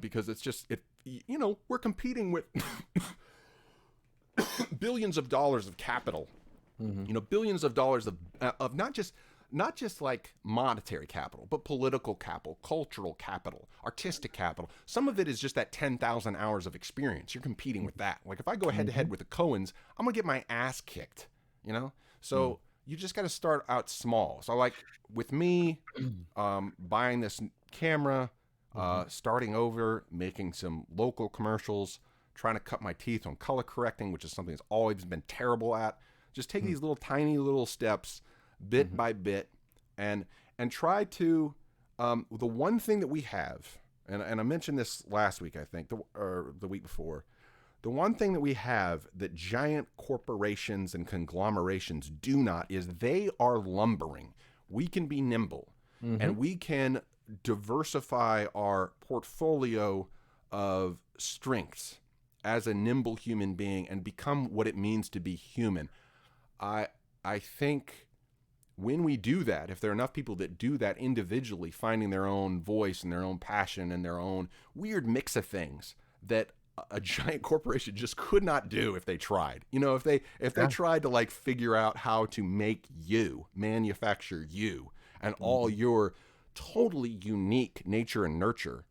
because it's just, we're competing with billions of dollars of capital, billions of dollars of not just like monetary capital, but political capital, cultural capital, artistic capital. Some of it is just that 10,000 hours of experience. You're competing with that. Like, if I go head to head with the Coens, I'm going to get my ass kicked, So you just got to start out small. So, like, with me, buying this camera, starting over, making some local commercials, trying to cut my teeth on color correcting, which is something that's always been terrible at. Just take these little tiny little steps, bit by bit, and try to, the one thing that we have, and I mentioned this last week, I think, or the week before, the one thing that we have that giant corporations and conglomerations do not is they are lumbering. We can be nimble, and we can diversify our portfolio of strengths as a nimble human being and become what it means to be human. I think when we do that, if there are enough people that do that individually, finding their own voice and their own passion and their own weird mix of things that a giant corporation just could not do if they tried. If they tried to like figure out how to make you, manufacture you and all your totally unique nature and nurture,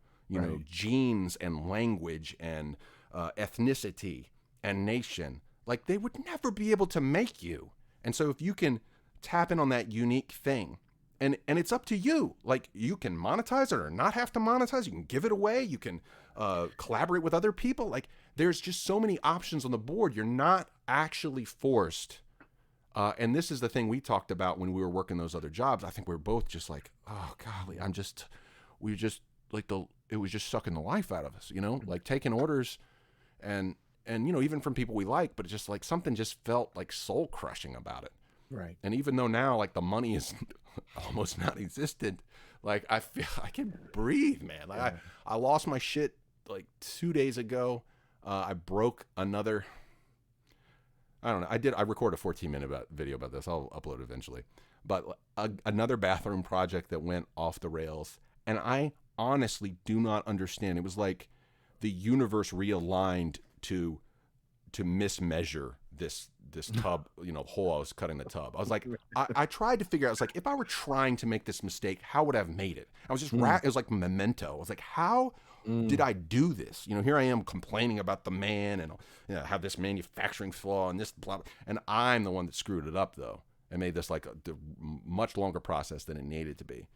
genes and language and ethnicity and nation, like they would never be able to make you. And so if you can tap in on that unique thing, and it's up to you. Like, you can monetize it or not have to monetize. You can give it away. You can collaborate with other people. Like, there's just so many options on the board. You're not actually forced. And this is the thing we talked about when we were working those other jobs. I think we were both just like, oh golly, we just like it was just sucking the life out of us, like taking orders and even from people we like, but it's just like something just felt like soul crushing about it. Right. And even though now like the money is almost non-existent, like I feel I can breathe, man. Like I lost my shit like 2 days ago. I broke another. I don't know. I recorded a 14-minute video about this. I'll upload it eventually. But another bathroom project that went off the rails, and I honestly do not understand. It was like the universe realigned to mismeasure this tub, hole I was cutting the tub. I was like, I tried to figure out, I was like, if I were trying to make this mistake, how would I have made it? I was just, it was like Memento. I was like, how did I do this? Here I am complaining about the man and have this manufacturing flaw and this blah, blah. And I'm the one that screwed it up though. And made this like a much longer process than it needed to be.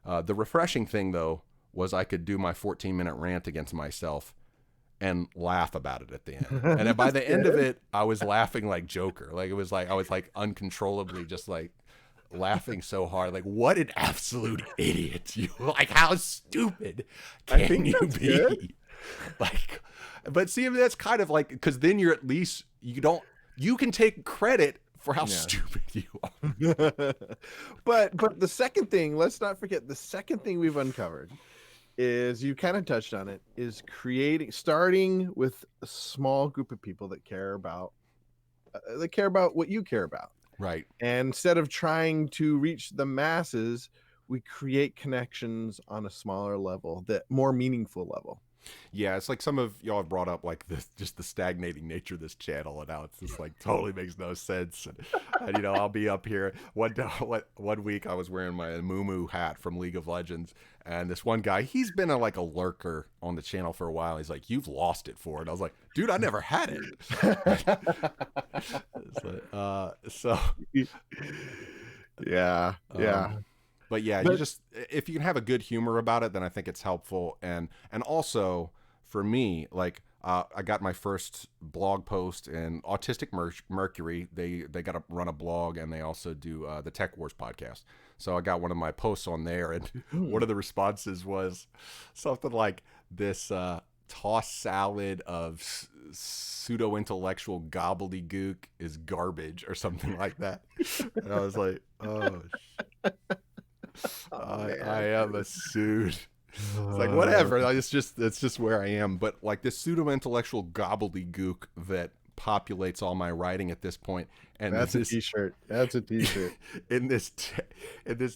The refreshing thing though, was I could do my 14-minute rant against myself and laugh about it at the end. And then by the end of it, I was laughing like Joker. Like, it was like, I was like uncontrollably just like laughing so hard. Like, what an absolute idiot. Like, how stupid can you be? Good. Like, but see, that's kind of like, because then you're at least, you can take credit for how stupid you are. But the second thing, let's not forget, the second thing we've uncovered is, you kind of touched on it, is starting with a small group of people that care about what you care about. Right. And instead of trying to reach the masses, we create connections on a smaller level, that more meaningful level. Yeah, it's like some of y'all have brought up like just the stagnating nature of this channel, and how it's just like totally makes no sense. And I'll be up here one week I was wearing my Mumu hat from League of Legends, and this one guy, he's been a lurker on the channel for a while. He's like, "You've lost it for it." I was like, "Dude, I never had it." So yeah. But yeah, you just, if you can have a good humor about it, then I think it's helpful. And also for me, like I got my first blog post in Autistic Mercury. They got to run a blog, and they also do the Tech Wars podcast. So I got one of my posts on there, and one of the responses was something like this: tossed salad of pseudo-intellectual gobbledygook is garbage, or something like that. And I was like, oh shit. I am a suit. It's like, whatever. It's just where I am. But like this pseudo-intellectual gobbledygook that populates all my writing at this point. And that's a t-shirt. That's a t-shirt. in this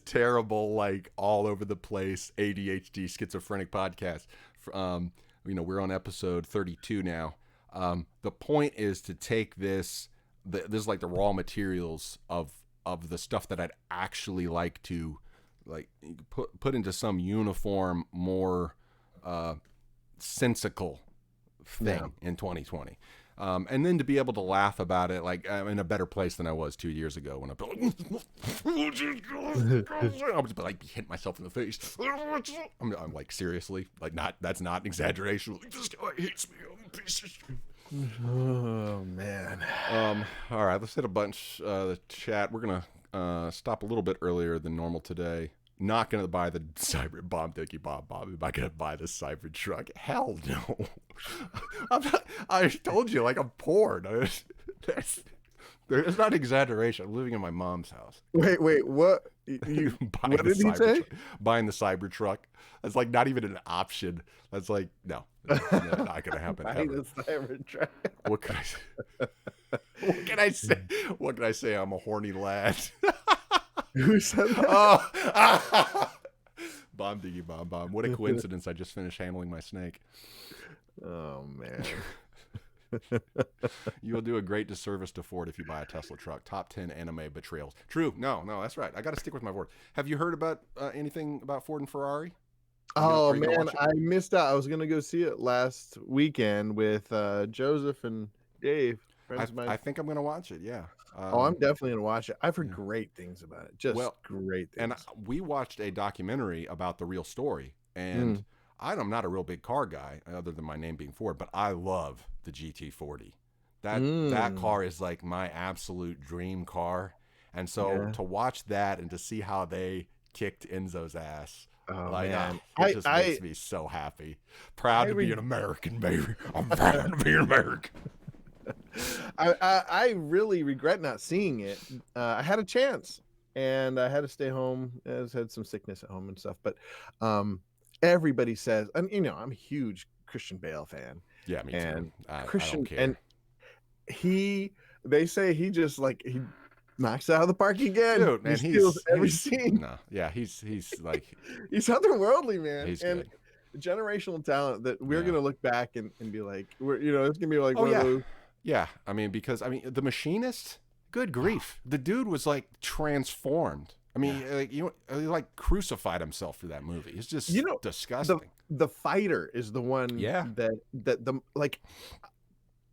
terrible, like all over the place ADHD schizophrenic podcast. We're on episode 32 now. The point is to take this is like the raw materials of the stuff that I'd actually like to like put into some uniform, more sensical thing in 2020. And then to be able to laugh about it, like I'm in a better place than I was 2 years ago when I was like hitting myself in the face. I'm like, seriously, like that's not an exaggeration. Like, this guy hates me. I'm a piece of shit. Oh man. All right, let's hit a bunch the chat. We're gonna stop a little bit earlier than normal today. Not gonna buy the Cyber Bomb Dookie Bomb. Am I gonna buy the Cybertruck? Hell no. I told you, like, I'm poor. There's not exaggeration. I'm living in my mom's house. Wait, what? What did he say? Buying the Cybertruck. That's like not even an option. That's like, no, not gonna happen. Buying the Cybertruck. What can I say? What can I say? I'm a horny lad. Who said that? Oh, bomb diggy bomb bomb. What a coincidence! I just finished handling my snake. Oh man. You will do a great disservice to Ford if you buy a Tesla truck. Top 10 anime betrayals. True. No, that's right. I got to stick with my word. Have you heard about anything about Ford and Ferrari? Oh Are you gonna man, watch it? I missed out. I was gonna go see it last weekend with Joseph and Dave, friends of mine. I think I'm gonna watch it. Yeah. Oh, I'm definitely gonna watch it. I've heard Yeah. great things about it. Just Well, great and things. we watched a documentary about the real story. And Mm. I'm not a real big car guy, other than my name being Ford, but I love the GT40. That Mm. car is like my absolute dream car. And so Yeah. to watch that and to see how they kicked Enzo's ass, Oh like man. it just makes me so happy. I Proud to be re- an American, baby. I'm proud to be an American. I really regret not seeing it. I had a chance, and I had to stay home. I had some sickness at home and stuff. But everybody says, and I'm a huge Christian Bale fan, Yeah, me too. and I don't Christian, care. and they say he just like he knocks it out of the park again. Dude, He man, steals every he's scene. no, yeah, he's like He's otherworldly, man. he's And good. generational talent that we're Yeah. gonna look back and be like, it's gonna be like Oh one yeah, of those. yeah. I mean, because the machinist, good grief, the dude was like transformed. I mean, like he like crucified himself for that movie. It's just disgusting. The fighter is the one Yeah. that the like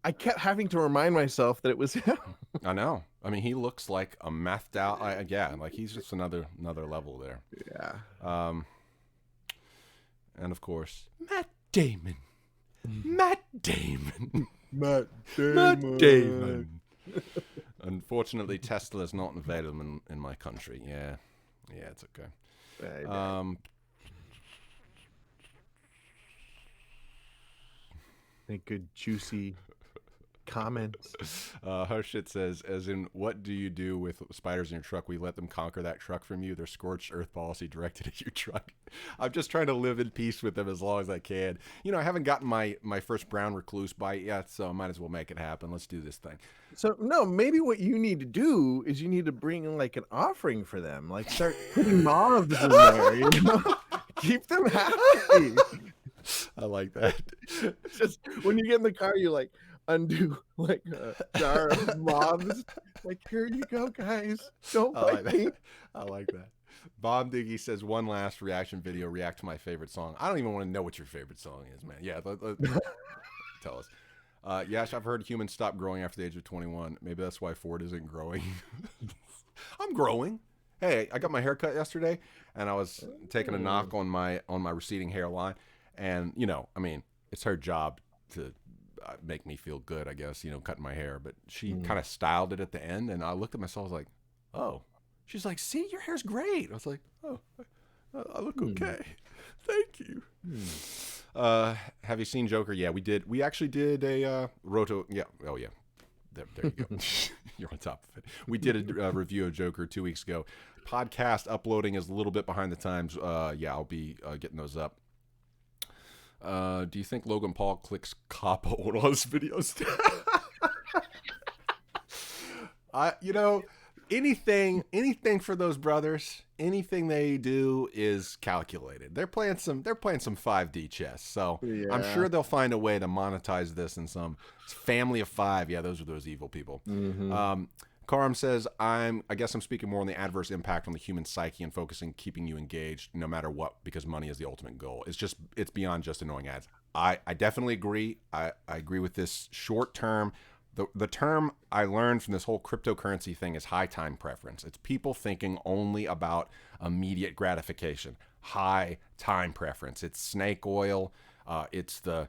I kept having to remind myself that it was him. I know. I mean, he looks like a methed out. Yeah, like he's just another level there. Yeah. And of course, Matt Damon. Matt Damon. Matt Matt Damon. Unfortunately, Tesla is not available in my country. Yeah, it's okay. Make good juicy comments. Harshit says, as in, what do you do with spiders in your truck? We let them conquer that truck from you. Their scorched earth policy directed at your truck. I'm just trying to live in peace with them as long as I can. I haven't gotten my first brown recluse bite yet, so I might as well make it happen. Let's do this thing. So no, maybe what you need to do is you need to bring like an offering for them, like start putting moths in there, keep them happy. I like that. Just when you get in the car, you like undo like a jar of moths. Like, here you go, guys. Don't bite me. I like that. Bob Diggy says, one last reaction video. React to my favorite song. I don't even want to know what your favorite song is, man. Yeah, tell us. Yash, I've heard humans stop growing after the age of 21. Maybe that's why Ford isn't growing. I'm growing. Hey, I got my hair cut yesterday, and I was taking a knock on my receding hairline. And, I mean, it's her job to make me feel good, I guess, cutting my hair. But she kind of styled it at the end, and I looked at myself, I was like, oh. She's like, see, your hair's great. I was like, oh, I look okay. Thank you. Have you seen Joker? Yeah, we did. We actually did a roto. Yeah. Oh, yeah. There you go. You're on top of it. We did a review of Joker 2 weeks ago. Podcast uploading is a little bit behind the times. Yeah, I'll be getting those up. Do you think Logan Paul clicks cop on all his videos? Anything for those brothers, anything they do is calculated. They're playing some 5D chess. So Yeah. I'm sure they'll find a way to monetize this in some family of five. Yeah, those are those evil people. Karam says, I guess I'm speaking more on the adverse impact on the human psyche and focusing, keeping you engaged no matter what, because money is the ultimate goal. It's beyond just annoying ads. I definitely agree. I agree with this short term. The term I learned from this whole cryptocurrency thing is high time preference. It's people thinking only about immediate gratification. High time preference. It's snake oil. It's the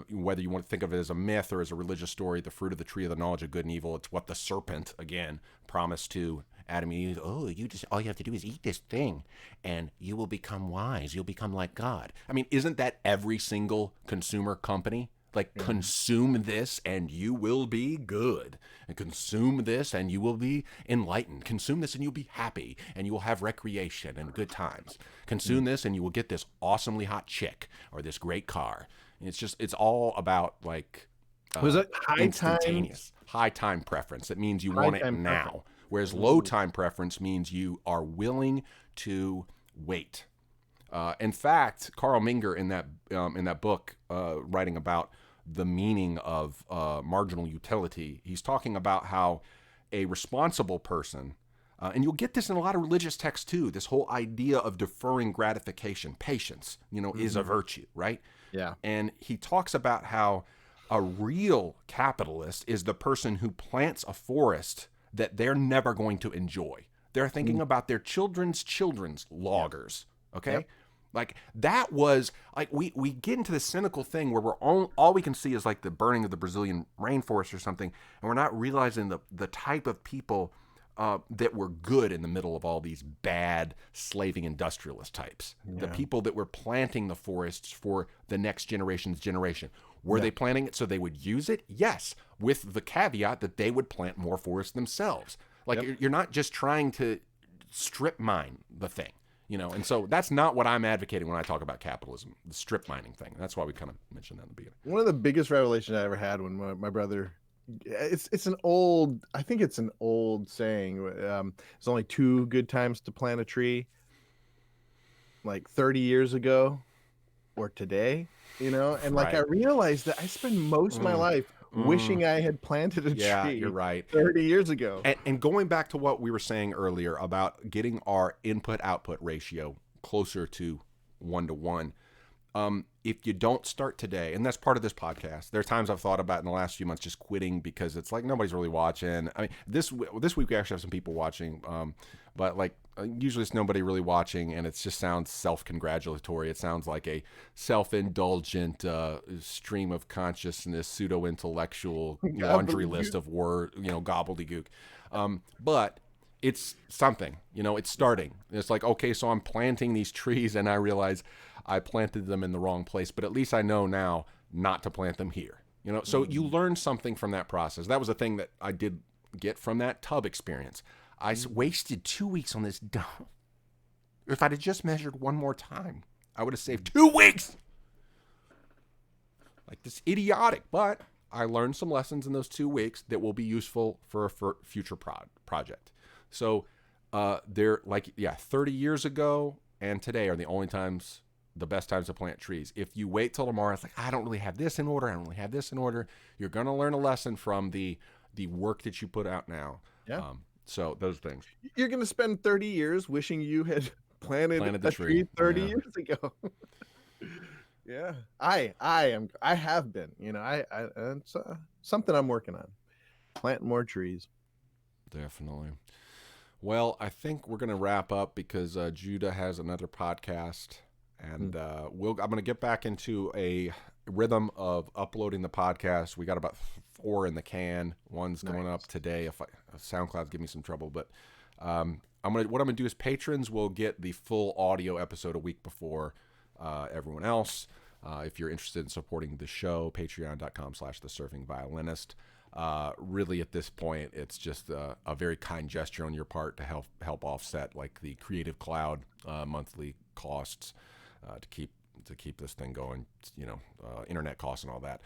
whether you want to think of it as a myth or as a religious story, the fruit of the tree of the knowledge of good and evil. It's what the serpent, again, promised to Adam and Eve. Oh, all you have to do is eat this thing and you will become wise. You'll become like God. I mean, isn't that every single consumer company? Like, consume this and you will be good. And consume this and you will be enlightened. Consume this and you'll be happy. And you will have recreation and good times. Consume this and you will get this awesomely hot chick or this great car. And it's all about, like, Was it high time? instantaneous. High time preference. It means you want it now. whereas low time preference means you are willing to wait. In fact, Carl Menger in that book writing about the meaning of marginal utility, he's talking about how a responsible person, and you'll get this in a lot of religious texts too, this whole idea of deferring gratification, patience, is a virtue, right? Yeah. And he talks about how a real capitalist is the person who plants a forest that they're never going to enjoy. They're thinking about their children's loggers, okay? Yep. Like that was like we get into this cynical thing where all we can see is like the burning of the Brazilian rainforest or something, and we're not realizing the type of people that were good in the middle of all these bad slaving industrialist types. The people that were planting the forests for the next generation's generation. Were they planting it so they would use it? Yes, with the caveat that they would plant more forests themselves. Like you're not just trying to strip mine the thing. And so that's not what I'm advocating when I talk about capitalism, the strip mining thing. That's why we kind of mentioned that in the beginning. One of the biggest revelations I ever had when my brother, it's an old, I think it's an old saying. It's only 2 good times to plant a tree, like 30 years ago or today, and like I realized that I spend most of my life wishing I had planted a tree. You're right. 30 years ago. And going back to what we were saying earlier about getting our input-output ratio closer to 1 to 1, if you don't start today, and that's part of this podcast, there are times I've thought about in the last few months just quitting because it's like nobody's really watching. I mean, this week we actually have some people watching, but like usually it's nobody really watching, and it just sounds self-congratulatory. It sounds like a self-indulgent stream of consciousness, pseudo-intellectual laundry list of word, gobbledygook. But it's something, it's starting. It's like, okay, so I'm planting these trees, and I realize I planted them in the wrong place, but at least I know now not to plant them here. So you learn something from that process. That was a thing that I did get from that tub experience. I wasted 2 weeks on this dump. If I'd have just measured one more time, I would have saved 2 weeks. Like this idiotic, but I learned some lessons in those 2 weeks that will be useful for a future project. So they're like, 30 years ago and today are the best times to plant trees. If you wait till tomorrow, it's like, I don't really have this in order. You're going to learn a lesson from the work that you put out now. Yeah. So those things. You're going to spend 30 years wishing you had planted a tree 30 years ago. Yeah. I have been, it's something I'm working on. Plant more trees. Definitely. Well, I think we're going to wrap up because Judah has another podcast. And I'm going to get back into a rhythm of uploading the podcast. We got about 4 in the can. One's going up today. If SoundCloud's giving me some trouble, but what I'm gonna do is patrons will get the full audio episode a week before everyone else. If you're interested in supporting the show, patreon.com/thesurfingviolinist. Really, at this point, it's just a very kind gesture on your part to help offset like the Creative Cloud monthly costs. To keep this thing going, internet costs and all that,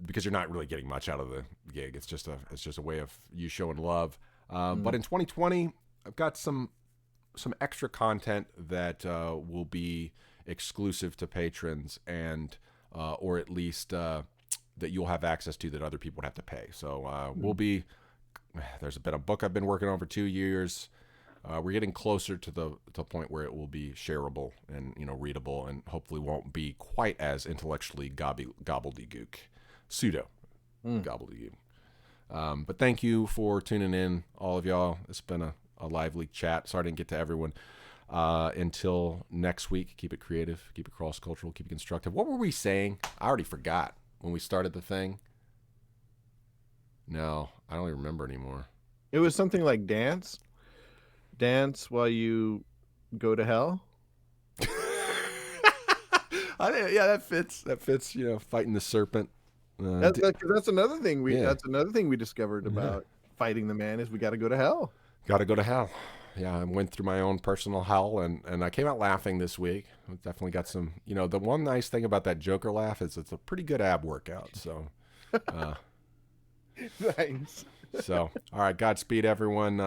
because you're not really getting much out of the gig. It's just a way of you showing love. But in 2020, I've got some extra content that will be exclusive to patrons and or at least that you'll have access to that other people would have to pay. So there's been a book I've been working on for 2 years. We're getting closer to the point where it will be shareable and readable, and hopefully won't be quite as intellectually gobbledygook, pseudo gobbledygook. But thank you for tuning in, all of y'all. It's been a lively chat. Sorry I didn't get to everyone. Until next week, keep it creative, keep it cross-cultural, keep it constructive. What were we saying? I already forgot when we started the thing. No, I don't even remember anymore. It was something like dance while you go to hell. That fits. Fighting the serpent. That's another thing we discovered about fighting the man is we got to go to hell. Got to go to hell. Yeah, I went through my own personal hell, and I came out laughing this week. I definitely got some. The one nice thing about that Joker laugh is it's a pretty good ab workout. So, nice. So, all right, Godspeed, everyone.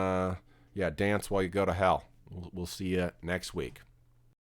Yeah, dance while you go to hell. We'll see you next week.